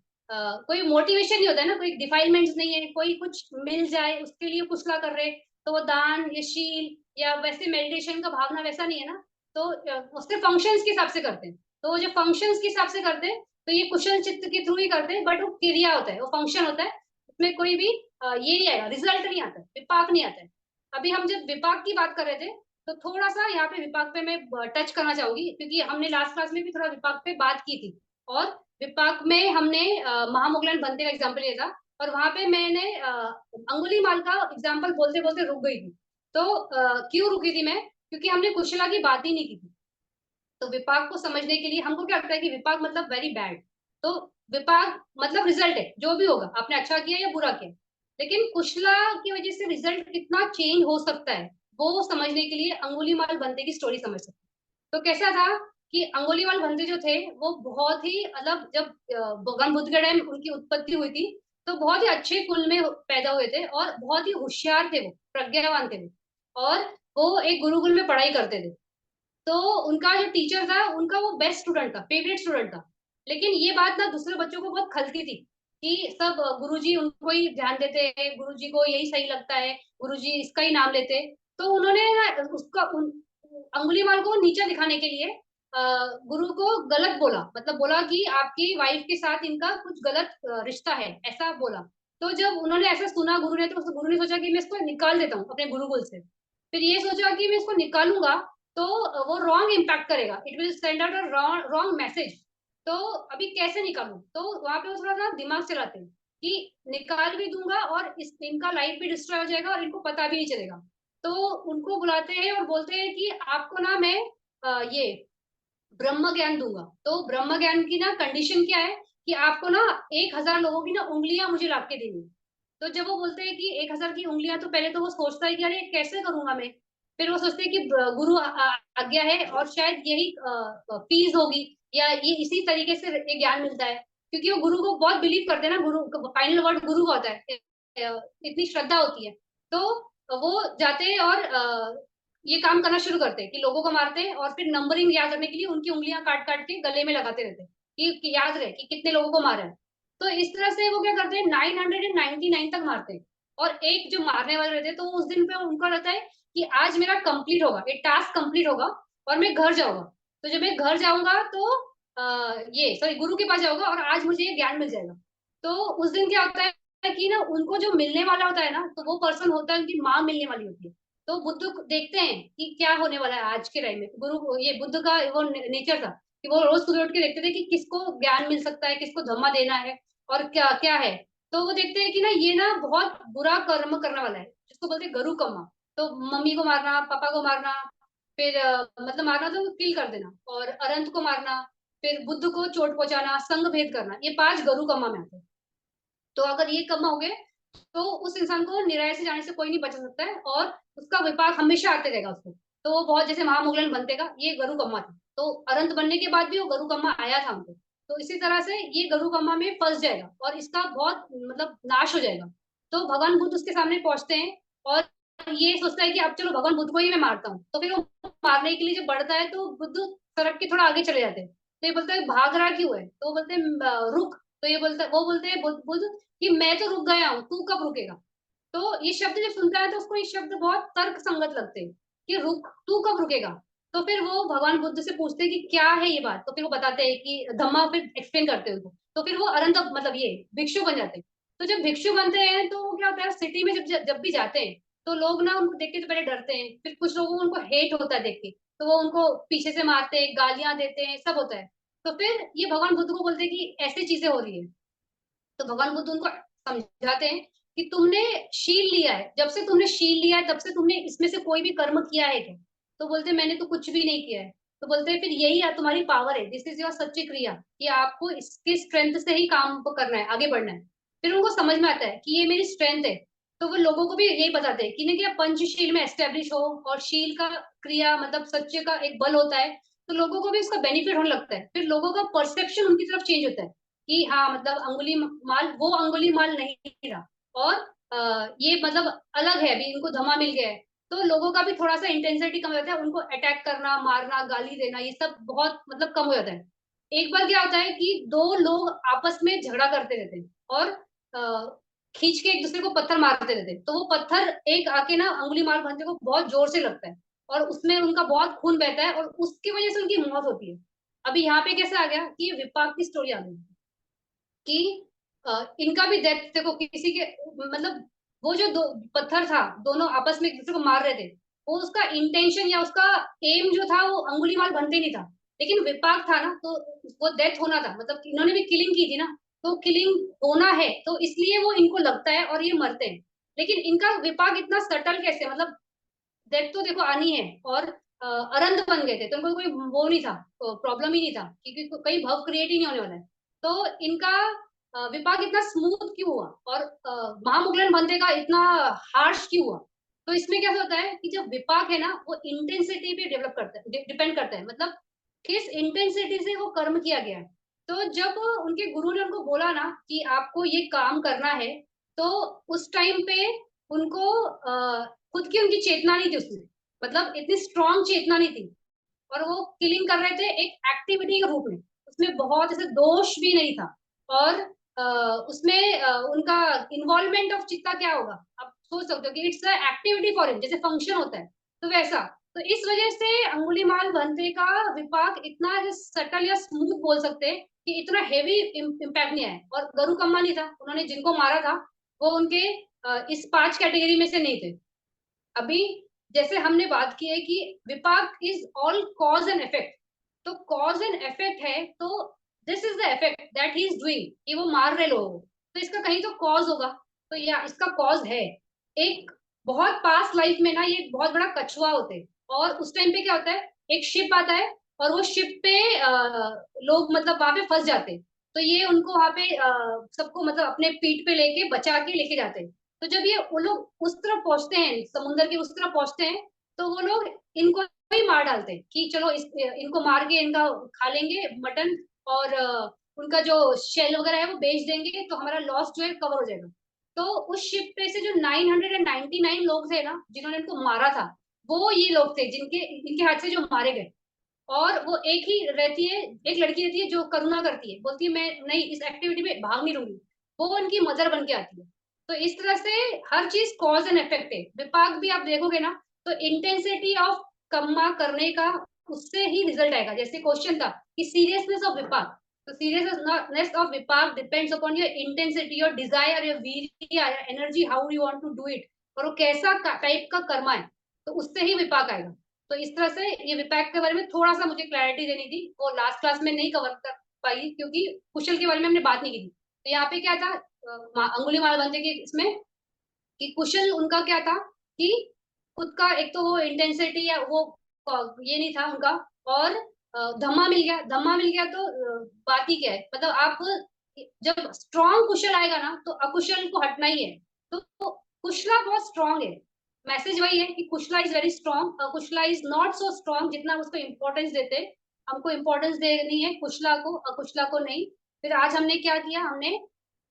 कोई मोटिवेशन नहीं होता है ना, कोई डिफाइलमेंट नहीं है, कोई कुछ मिल जाए उसके लिए कुछ ना कर रहे, तो वो दान या शील या वैसे मेडिटेशन का भावना वैसा नहीं है ना, तो उसके फंक्शंस के हिसाब से करते हैं, तो वो जो फंक्शंस के हिसाब से करते हैं, तो ये कुशल चित्त के थ्रू ही करते हैं, बट वो क्रिया होता है, वो फंक्शन होता है, उसमें कोई भी ये नहीं आएगा, रिजल्ट नहीं आता है, विपाक नहीं आता है। अभी हम जब विपाक की बात कर रहे थे, तो थोड़ा सा यहाँ पे विपाक पे मैं टच करना चाहूंगी, क्योंकि हमने लास्ट क्लास में भी थोड़ा विपाक पे बात की थी, और विपाक में हमने महामोगलान बनते का एग्जाम्पल लिया था, और वहां पे मैंने अंगुली माल का एग्जाम्पल बोलते बोलते रुक गई थी। तो क्यों रुकी थी मैं, क्योंकि हमने कुशला की बात ही नहीं की थी। तो विपाक को समझने के लिए हमको क्या लगता है कि विपाक मतलब वेरी बैड, तो विपाक मतलब रिजल्ट है, जो भी होगा आपने अच्छा किया या बुरा किया। लेकिन कुशला की वजह से रिजल्ट कितना चेंज हो सकता है, वो समझने के लिए अंगुलीमाल बंते की स्टोरी समझ सकते हैं। तो कैसा था कि अंगुलीमाल बंते जो थे वो बहुत ही मतलब जब भगवान बुद्ध के टाइम उनकी उत्पत्ति हुई थी, तो बहुत ही अच्छे कुल में पैदा हुए थे और बहुत ही होशियार थे, वो प्रज्ञावान थे वो, और वो एक गुरुकुल में पढ़ाई करते थे। तो उनका जो टीचर था उनका वो बेस्ट स्टूडेंट था, फेवरेट स्टूडेंट था। लेकिन ये बात ना दूसरे बच्चों को बहुत खलती थी कि सब गुरुजी उनको ही ध्यान देते हैं, गुरुजी को यही सही लगता है, गुरुजी इसका ही नाम लेते हैं। तो उन्होंने ना उसका अंगुलीमाल को नीचा दिखाने के लिए गुरु को गलत बोला, मतलब बोला कि आपकी वाइफ के साथ इनका कुछ गलत रिश्ता है, ऐसा बोला। तो जब उन्होंने ऐसा सुना गुरु ने, तो गुरु ने सोचा कि मैं इसको निकाल देता हूँ अपने गुरुकुल से। फिर ये सोचा कि मैं इसको निकालूंगा तो वो रॉन्ग इम्पैक्ट करेगा, it will send out a wrong message. तो अभी कैसे निकालूं, तो वहां पे वो थोड़ा सा दिमाग चलाते हैं कि निकाल भी दूंगा और इस इनका लाइफ भी डिस्ट्रॉय हो जाएगा और इनको पता भी नहीं चलेगा। तो उनको बुलाते हैं और बोलते हैं कि आपको ना मैं ये ब्रह्म ज्ञान दूंगा। तो ब्रह्म ज्ञान की ना कंडीशन क्या है कि आपको ना 1,000 लोगों की ना उंगलियां मुझे ला के देनी है। तो जब वो बोलते हैं कि 1,000 की उंगलियां, तो पहले तो वो सोचता है कि अरे कैसे करूंगा मैं। फिर वो सोचते हैं कि गुरु आज्ञा है और शायद यही फीस होगी, या ये इसी तरीके से ये ज्ञान मिलता है, क्योंकि वो गुरु को बहुत बिलीव करते हैं ना, गुरु फाइनल वर्ड गुरु का होता है, इतनी श्रद्धा होती है। तो वो जाते हैं और ये काम करना शुरू करते हैं कि लोगों को मारते हैं और फिर नंबरिंग याद रखने के लिए उनकी उंगलियां काट काट के गले में लगाते रहते हैं कि याद रहे कि कितने लोगों को मारा है। तो इस तरह से वो क्या करते हैं, 999 तक मारते हैं। और एक जो मारने वाले रहते हैं, तो उस दिन पे उनका रहता है कि आज मेरा कंप्लीट होगा, ये टास्क कंप्लीट होगा और मैं घर जाऊंगा। तो जब मैं घर जाऊंगा तो ये सॉरी गुरु के पास जाऊंगा और आज मुझे ये ज्ञान मिल जाएगा। तो उस दिन क्या होता है कि ना उनको जो मिलने वाला होता है ना, तो वो पर्सन होता है, उनकी माँ मिलने वाली होती है। तो बुद्ध देखते हैं कि क्या होने वाला है आज के टाइम में। गुरु ये बुद्ध का वो नेचर था कि वो रोज सुबह उठ के देखते थे कि किसको ज्ञान मिल सकता है, किसको धम्मा देना है और क्या क्या है। तो वो देखते हैं कि ना ये ना बहुत बुरा कर्म करने वाला है, जिसको बोलते हैं गरु कम्मा। तो मम्मी को मारना, पापा को मारना, फिर मतलब मारना तो किल कर देना, और अरंत को मारना, फिर बुद्ध को चोट पहुंचाना, संग भेद करना, ये 5 गरु कम्मा में आते हैं। तो अगर ये कम हो गए तो उस इंसान को निराय से जाने से कोई नहीं बचा सकता है, और उसका विपाक हमेशा आते रहेगा उसको। तो वो बहुत जैसे महामुगलन बनते का ये गरु कम्मा था, तो अरंत बनने के बाद भी वो गरु कम्मा आया था हमको। तो इसी तरह से ये गरु कम्मा में फंस जाएगा और इसका बहुत मतलब नाश हो जाएगा। तो भगवान बुद्ध उसके सामने पहुंचते हैं और ये सोचता है कि अब चलो भगवान बुद्ध को ही मैं मारता हूँ। तो फिर वो मारने के लिए जब बढ़ता है तो बुद्ध सड़क के थोड़ा आगे चले जाते हैं। तो ये बोलता है भाग रहा क्यों है, तो वो बोलते हैं रुक। तो ये बोलता है, वो बोलते हैं बुद्ध कि मैं तो रुक गया हूँ, तू कब रुकेगा। तो ये शब्द जब सुनता है तो उसको ये शब्द बहुत तर्क संगत लगते हैं कि रुक, तू कब रुकेगा। तो फिर वो भगवान बुद्ध से पूछते हैं कि क्या है ये बात। तो फिर वो बताते हैं कि धम्मा, फिर एक्सप्लेन करते हैं उनको। तो फिर वो अरंत मतलब ये भिक्षु बन जाते हैं। तो जब भिक्षु बनते हैं तो वो क्या होता है, सिटी में जब जब भी जाते हैं तो लोग ना उनको देख के तो पहले डरते हैं, फिर कुछ लोगों को उनको हेट होता है देख के, तो वो उनको पीछे से मारते हैं, गालियां देते हैं, सब होता है। तो फिर ये भगवान बुद्ध को बोलते हैं कि ऐसी चीजें हो रही है। तो भगवान बुद्ध उनको समझाते हैं कि तुमने शील लिया है, जब से तुमने शील लिया है तब से तुमने इसमें से कोई भी कर्म किया है क्या। तो बोलते हैं मैंने तो कुछ भी नहीं किया है। तो बोलते हैं फिर यही है तुम्हारी पावर है, दिस इज योर सच्ची क्रिया, कि आपको इसके स्ट्रेंथ से ही काम को करना है, आगे बढ़ना है। फिर उनको समझ में आता है कि ये मेरी स्ट्रेंथ है। तो वो लोगों को भी यही बताते हैं कि नहीं, क्या पंचशील में एस्टेब्लिश हो, और शील का क्रिया मतलब सत्य का एक बल होता है। तो लोगों को भी उसका बेनिफिट होने लगता है, फिर लोगों का परसेप्शन उनकी तरफ चेंज होता है कि हाँ मतलब अंगुली माल वो अंगुली माल नहीं रहा, और ये मतलब अलग है, अभी इनको धमा मिल गया है। तो लोगों का भी थोड़ा सा इंटेंसिटी कम हो जाता है, उनको अटैक करना, मारना, गाली देना, ये सब बहुत मतलब कम हो जाता है। एक बार क्या होता है कि दो लोग आपस में झगड़ा करते रहते हैं और खींच के एक दूसरे को पत्थर मारते रहते हैं। तो वो पत्थर एक आके ना अंगुली माल बंदे को बहुत जोर से लगता है, और उसमें उनका बहुत खून बहता है और उसकी वजह से उनकी मौत होती है। अभी यहाँ पे कैसे आ गया कि ये विपाक की स्टोरी आ गई कि इनका भी डेथ देखो, किसी के मतलब वो जो दो पत्थर था, दोनों आपस में एक दूसरे को मार रहे थे, वो उसका इंटेंशन या उसका एम जो था वो अंगुलीमाल बनते नहीं था, लेकिन विपाक था ना, तो वो डेथ होना था, मतलब इन्होंने भी किलिंग की थी ना, तो किलिंग होना है, तो इसलिए वो इनको लगता है और ये मरते हैं। लेकिन इनका विपाक इतना सटल कैसे, मतलब डेथ तो देखो आनी है, और अरंध बन गए थे तो उनको कोई वो नहीं था, प्रॉब्लम ही नहीं था, क्योंकि कहीं भव क्रिएट ही नहीं होने वाला है। तो इनका विपाक इतना स्मूथ क्यों हुआ और महामुगलन बनते का इतना हार्श क्यों हुआ? तो इसमें क्या होता है कि जब विपाक है ना वो इंटेंसिटी पे डेवलप करता है, डिपेंड करता है, मतलब किस इंटेंसिटी से वो कर्म किया गया है। तो जब उनके गुरु ने उनको बोला ना कि आपको ये काम करना है, तो उस टाइम पे उनको खुद की उनकी चेतना नहीं थी उसमें, मतलब इतनी स्ट्रॉन्ग चेतना नहीं थी, और वो किलिंग कर रहे थे एक एक्टिविटी के रूप में। उसमें बहुत ऐसे दोष भी नहीं था, और उसमें उनका इन्वॉल्वमेंट ऑफ चित्ता क्या होगा, आप सोच सकते हो कि it's a activity for him, जैसे फंक्शन होता है, तो वैसा। तो इस वजह से अंगुलीमाल भंते का विपाक इतना सटल या स्मूथ बोल सकते हैं कि इतना हेवी इम्पैक्ट नहीं आया। और गरु कम्मा नहीं था, उन्होंने जिनको मारा था वो उनके इस 5 कैटेगरी में से नहीं थे। अभी जैसे हमने बात की है कि विपाक is all cause and effect, तो कॉज एंड इफेक्ट है, तो this is the effect that he is doing कि वो मार रहे लोगों को, तो इसका कहीं तो कॉज होगा। तो या इसका कॉज है एक बहुत पास्ट लाइफ में ना, ये बहुत बड़ा कछुआ होते हैं, और उस टाइम पे क्या होता है, एक शिप आता है और वो शिप पे लोग मतलब वहां पे फंस जाते हैं। तो ये उनको वहां पे सबको मतलब अपने पीठ पे लेके बचा के लेके जाते हैं। तो जब ये वो लोग उस तरफ पहुंचते हैं, समुद्र के उस तरफ पहुंचते हैं, तो वो लोग इनको ही मार डालते हैं कि चलो इनको मार के इनका खा लेंगे मटन, और उनका जो शेल वगैरह है वो बेच देंगे, तो हमारा लॉस जो है कवर हो जाएगा। तो उस शिप पे से जो 999 लोग थे ना जिन्होंने इनको मारा था, वो ये लोग थे जिनके इनके हाथ से जो मारे गए। और वो एक ही रहती है, एक लड़की रहती है जो करुणा करती है, बोलती है मैं नहीं इस एक्टिविटी में भाग नहीं लूंगी, वो उनकी मदर बन के आती है। तो इस तरह से हर चीज कॉज एंड इफेक्ट है। विपाक भी आप देखोगे ना, तो इंटेंसिटी ऑफ कर्मा करने का उससे ही रिजल्ट आएगा। जैसे क्वेश्चन था कि सीरियसनेस ऑफ विपाक, तो सीरियसनेस ऑफ विपाक depends upon your intensity, your desire, your वीर्य, your energy, how you want to do it, और वो कैसा टाइप का कर्मा है, तो उससे ही विपाक आएगा। तो इस तरह से ये विपाक के बारे में थोड़ा सा मुझे क्लैरिटी देनी थी, वो लास्ट क्लास में नहीं कवर कर पाई क्योंकि कुशल के बारे में हमने बात नहीं की थी। तो यहाँ पे क्या था, अंगुली माल बंधे के इसमें कि कुशल उनका क्या था कि खुद का एक तो वो इंटेंसिटी या वो ये नहीं था उनका, और धम्मा मिल गया तो बात ही क्या है, मतलब आप जब स्ट्रॉन्ग कुशल आएगा ना तो अकुशल को हटना ही है। तो कुशला बहुत स्ट्रॉन्ग है, मैसेज वही है कि कुशला इज वेरी स्ट्रॉन्ग, कुशला इज नॉट सो स्ट्रॉन्ग जितना उसको इम्पोर्टेंस देते। हमको इम्पोर्टेंस देनी है कुशला को, अकुशला को नहीं। फिर आज हमने क्या किया, हमने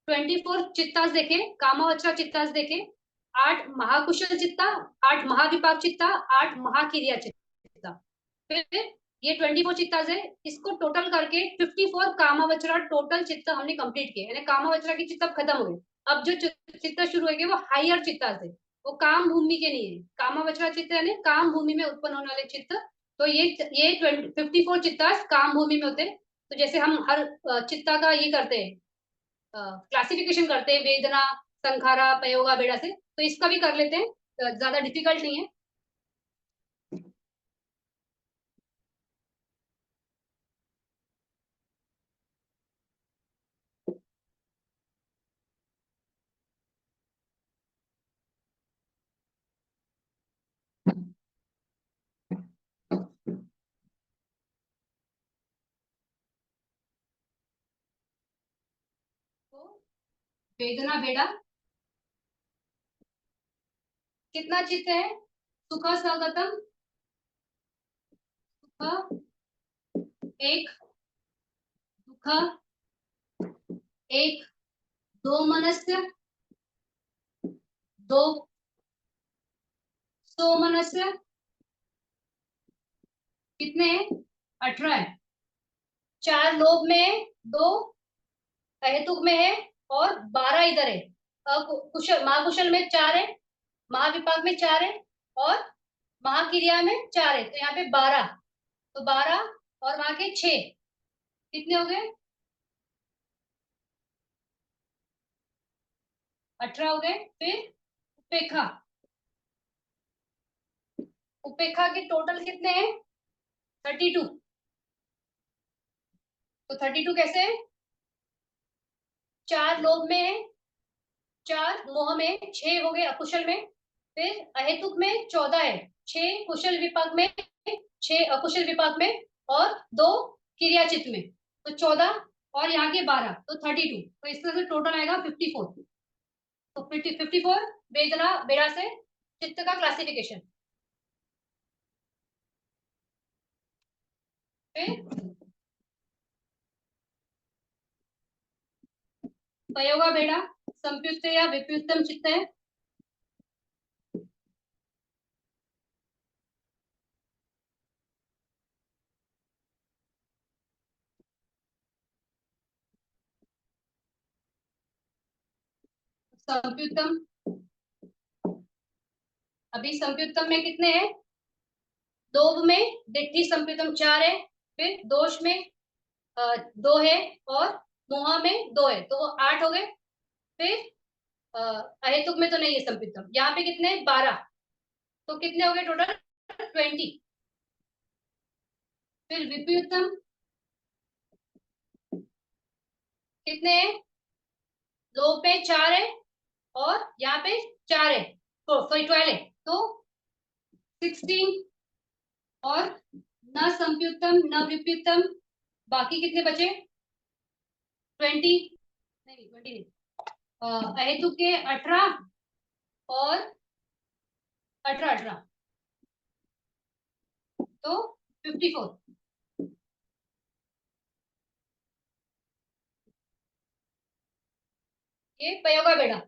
24 चित्तास देखे, कामावचरा चित्तास देखे, 8 महाकुशल चित्ता, 8 महाविपाक चित्ता, 8 महाकिरिया चित्ता। फिर ये 24 चित्तास है, इसको टोटल करके 54 कामावचरा टोटल चित्त हमने कंप्लीट किए, यानी कामावचरा की चित्त खत्म हो गए। अब जो चित्त शुरू होंगे वो हायर चित्तास है, वो काम भूमि के नहीं है। कामावचरा चित्त यानी काम भूमि में उत्पन्न होने वाले चित्त। तो ये 54 चित्तास काम भूमि में होते हैं। तो जैसे हम हर चित्ता का ये करते हैं, क्लासिफिकेशन करते हैं वेदना, संखारा, पयोगा, बेड़ा से, तो इसका भी कर लेते हैं, ज्यादा डिफिकल्ट नहीं है। तो वेदना बेड़ा कितना चित्त है, सुख स्वगतम, सुख एक, दुख एक, दो मनस्य, दो सो मनस्य, कितने हैं, 18 है। 4 लोभ में है, 2 अहेतुक में है, और 12 इधर है। कुशल महाकुशल में 4 है, महाविपाक में 4 है, और महाक्रिया में 4 है, तो यहाँ पे 12। तो 12 और वहां के 6 कितने हो गए, 18 हो गए। फिर उपेक्षा, उपेक्षा के टोटल कितने हैं, 32। तो 32 कैसे है, 4 लोभ में है, 4 मोह में, 6 हो गए अकुशल में, फिर अहेतुक में 14 है, 6 कुशल विपाक में, 6 अकुशल विपाक में, और 2 क्रियाचित में, तो 14 और यहाँ के 12 तो 32, तो इस तरह से टोटल आएगा 54। तो 54 बेदरा बेड़ा से चित्त का क्लासिफिकेशन। पयोगा बेड़ा संयुक्त या विपयुक्तम चित्त है। संयुक्तम, अभी संयुक्तम में कितने हैं? दोब में दिट्ठी संयुक्तम 4 है, फिर दोष में 2 है, और मोहा में 2 है, तो 8 हो गए। फिर अहेतुक में तो नहीं है संयुक्तम, यहाँ पे कितने? 12, तो कितने हो गए टोटल? 20। फिर विपयुक्तम कितने हैं? लोभ पे 4 है, और यहाँ पे 4 है, तो सॉरी 12 है, तो 16। और न संयुक्तम न विपयुक्तम, बाकी कितने बचे? 20, नहीं 20 नहीं, अहेतुक के 18 और 18 तो 54। ये पयोगा बेड़ा।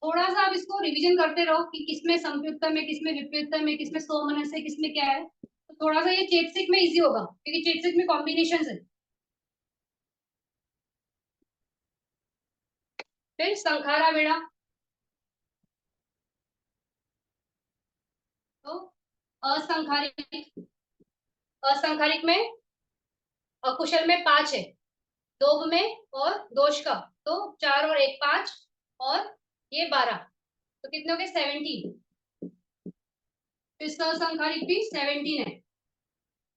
थोड़ा सा आप इसको रिवीजन करते रहो कि किसमें संयुक्तम है, किसमें विपरीतम है, किसमें सोमनस है, किसमें क्या है, तो थोड़ा सा ये चेतसिक में इजी होगा, क्योंकि चेतसिक में कॉम्बिनेशन है। फिर संखारा बेड़ा, तो असंखारिक, असंखारिक में अकुशल में 5 है, दोब में और दोष का, तो 4 और 1 5, और ये 12, तो कितने हो गए? 17। फिर ससंखारिक भी 17 है,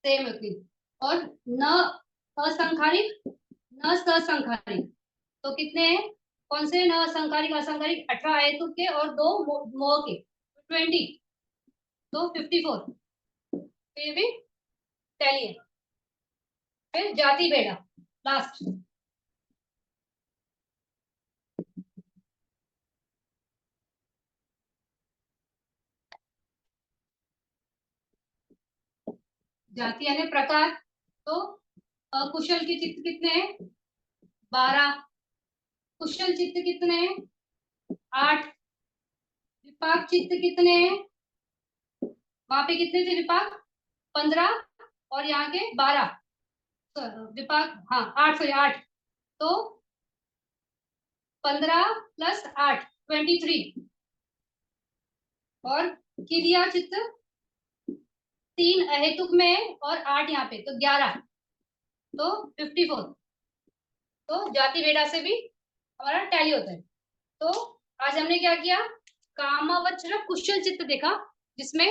सेम उतनी। और न असंखारिक न ससंखारिक, तो कितने हैं? कौन से? न असंखारिक असंखारिक 18 आए तुक के, और 2 मोह के, 20, तो 54। तो ये भी टैली है। फिर जाति बेड़ा लास्ट। जाति यानी प्रकार, तो अकुशल के चित्त कितने हैं? 12। कुशल चित्त कितने हैं? 8। विपाक चित्त कितने हैं? वहां पे कितने थे विपाक? 15, और यहाँ के 12। विपाक हाँ 8, सॉरी 8, तो 15 प्लस 8 23। और क्रिया चित्त 3 अहेतुक में है, और 8 यहाँ पे, तो 11, तो 54। तो जाति वेड़ा से भी हमारा टैली होता है। तो आज हमने क्या किया? कामावचर कुशल चित्त देखा, जिसमें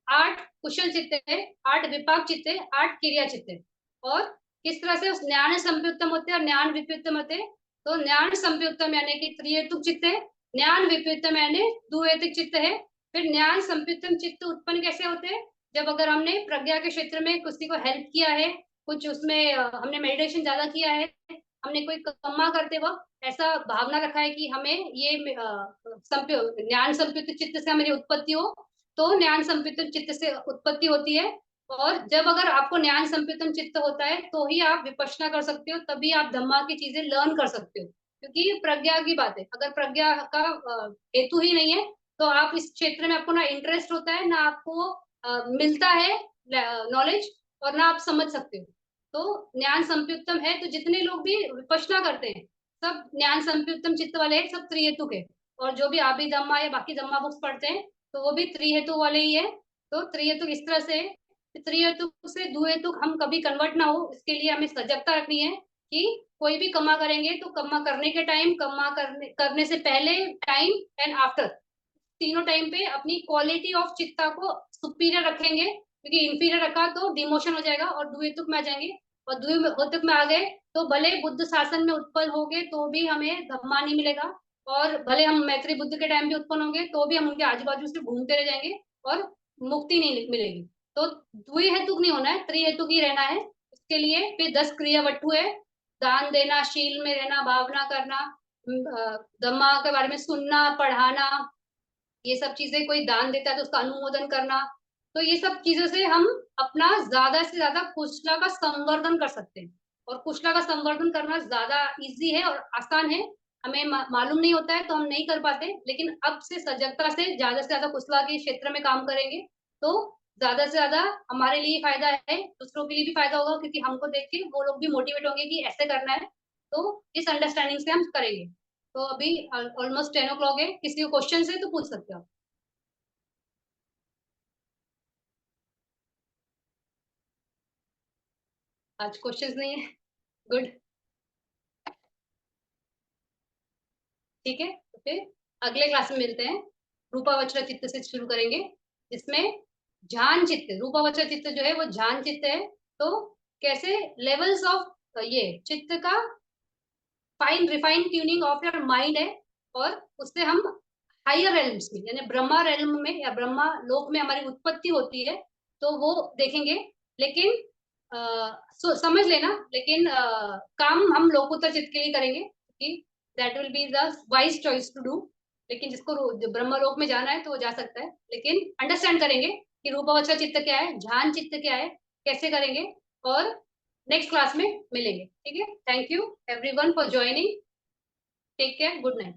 8 कुशल चित्त है, 8 विपाक चित्त है, 8 क्रिया चित्त है, और किस तरह से उस ज्ञान संयुक्तम होते हैं और ज्ञान विपरीतम होते हैं। तो ज्ञान संयुक्तम यानी कि त्रिहेतुक चित्त है, ज्ञान विपरीतम यानी द्विहेतुक चित्त है। फिर ज्ञान संयुक्तम चित्त उत्पन्न कैसे होते हैं? जब अगर हमने प्रज्ञा के क्षेत्र में किसी को हेल्प किया है, कुछ उसमें हमने मेडिटेशन ज्यादा किया है, हमने कोई कर्मा करते वक्त ऐसा भावना रखा है कि हमें ये ज्ञान संयुक्त चित्त से हमारी उत्पत्ति हो, तो ज्ञान संपीतन चित्त से उत्पत्ति होती है। और जब अगर आपको ज्ञान संपीतन चित्त होता है, तो ही आप विपश्यना कर सकते हो, तभी आप धम्मा की चीजें लर्न कर सकते हो, क्योंकि प्रज्ञा की बात है। अगर प्रज्ञा का हेतु ही नहीं है, तो आप इस क्षेत्र में आपको ना इंटरेस्ट होता है, ना आपको मिलता है नॉलेज, और ना आप समझ सकते हो। तो ज्ञान संयुक्तम है, तो जितने लोग भी विपश्यना करते हैं, सब ज्ञान संयुक्तम चित्त वाले हैं, सब त्रिहेतुक है। और जो भी आभि धम्मा या बाकी धम्मा बुक्स पढ़ते हैं, तो वो भी त्रिहेतु वाले ही है। तो त्रिहेतुक इस तरह से, त्रिहेतुक से द्विहेतुक हम कभी कन्वर्ट ना हो, इसके लिए हमें सजगता रखनी है कि कोई भी कमा करेंगे तो कमा करने के टाइम, कमा करने से पहले, टाइम एंड आफ्टर, तीनों टाइम पे अपनी क्वालिटी ऑफ चित्ता को सुपीरियर रखेंगे, क्योंकि इंफीरियर रखा तो डिमोशन हो जाएगा और द्विहेतुक में आ जाएंगे। और द्विहेतुक में आ गए तो भले बुद्ध शासन में उत्पन्न हो गए, तो भी हमें धम्मा नहीं मिलेगा। और भले हम मैत्री बुद्ध के टाइम भी उत्पन्न होंगे तो भी हम उनके आजू बाजू से घूमते रह जाएंगे और मुक्ति नहीं मिलेगी। तो द्वि हेतुक नहीं होना है, त्रिहेतुक ही रहना है। इसके लिए फिर 10 क्रियावटु है। दान देना, शील में रहना, भावना करना, धम्मा के बारे में सुनना, पढ़ाना, ये सब चीजें। कोई दान देता है तो उसका अनुमोदन करना। तो ये सब चीजों से हम अपना ज्यादा से ज्यादा कुशला का संवर्धन कर सकते हैं। और कुशला का संवर्धन करना ज्यादा इजी है और आसान है। हमें मालूम नहीं होता है तो हम नहीं कर पाते, लेकिन अब से सजगता से ज्यादा कुशला के क्षेत्र में काम करेंगे तो ज्यादा से ज्यादा हमारे लिए फायदा है, दूसरों के लिए भी फायदा होगा, क्योंकि हमको देख के वो लोग भी मोटिवेट होंगे कि ऐसे करना है। तो इस अंडरस्टैंडिंग से हम करेंगे। तो अभी ऑलमोस्ट 10 o'clock है, किसी को क्वेश्चन है तो पूछ सकते हो आप। आज क्वेश्चंस नहीं है। गुड। ठीक है, तो फिर अगले क्लास में मिलते हैं। रूपावचर चित्त से शुरू करेंगे, जिसमें ध्यान चित्त, रूपावचर चित्त जो है वो ध्यान चित्त है। तो कैसे लेवल्स ऑफ ये चित्त का fine refine tuning of your mind है। और उससे हम हायर रेल्म्स में यानी ब्रह्मा रेल्म में या ब्रह्मा लोक में हमारी उत्पत्ति होती है, तो वो देखेंगे। लेकिन समझ लेना, लेकिन काम हम लोकोत्तर चित्त के लिए करेंगे, क्योंकि that will be the wise choice to do. लेकिन जिसको जो ब्रह्मलोक में जाना है तो वो जा सकता है, लेकिन अंडरस्टैंड करेंगे कि रूपवचर चित्त क्या है, ध्यान चित्त क्या है, कैसे करेंगे। और नेक्स्ट क्लास में मिलेंगे। ठीक है, thank you everyone for joining. Take care, good night.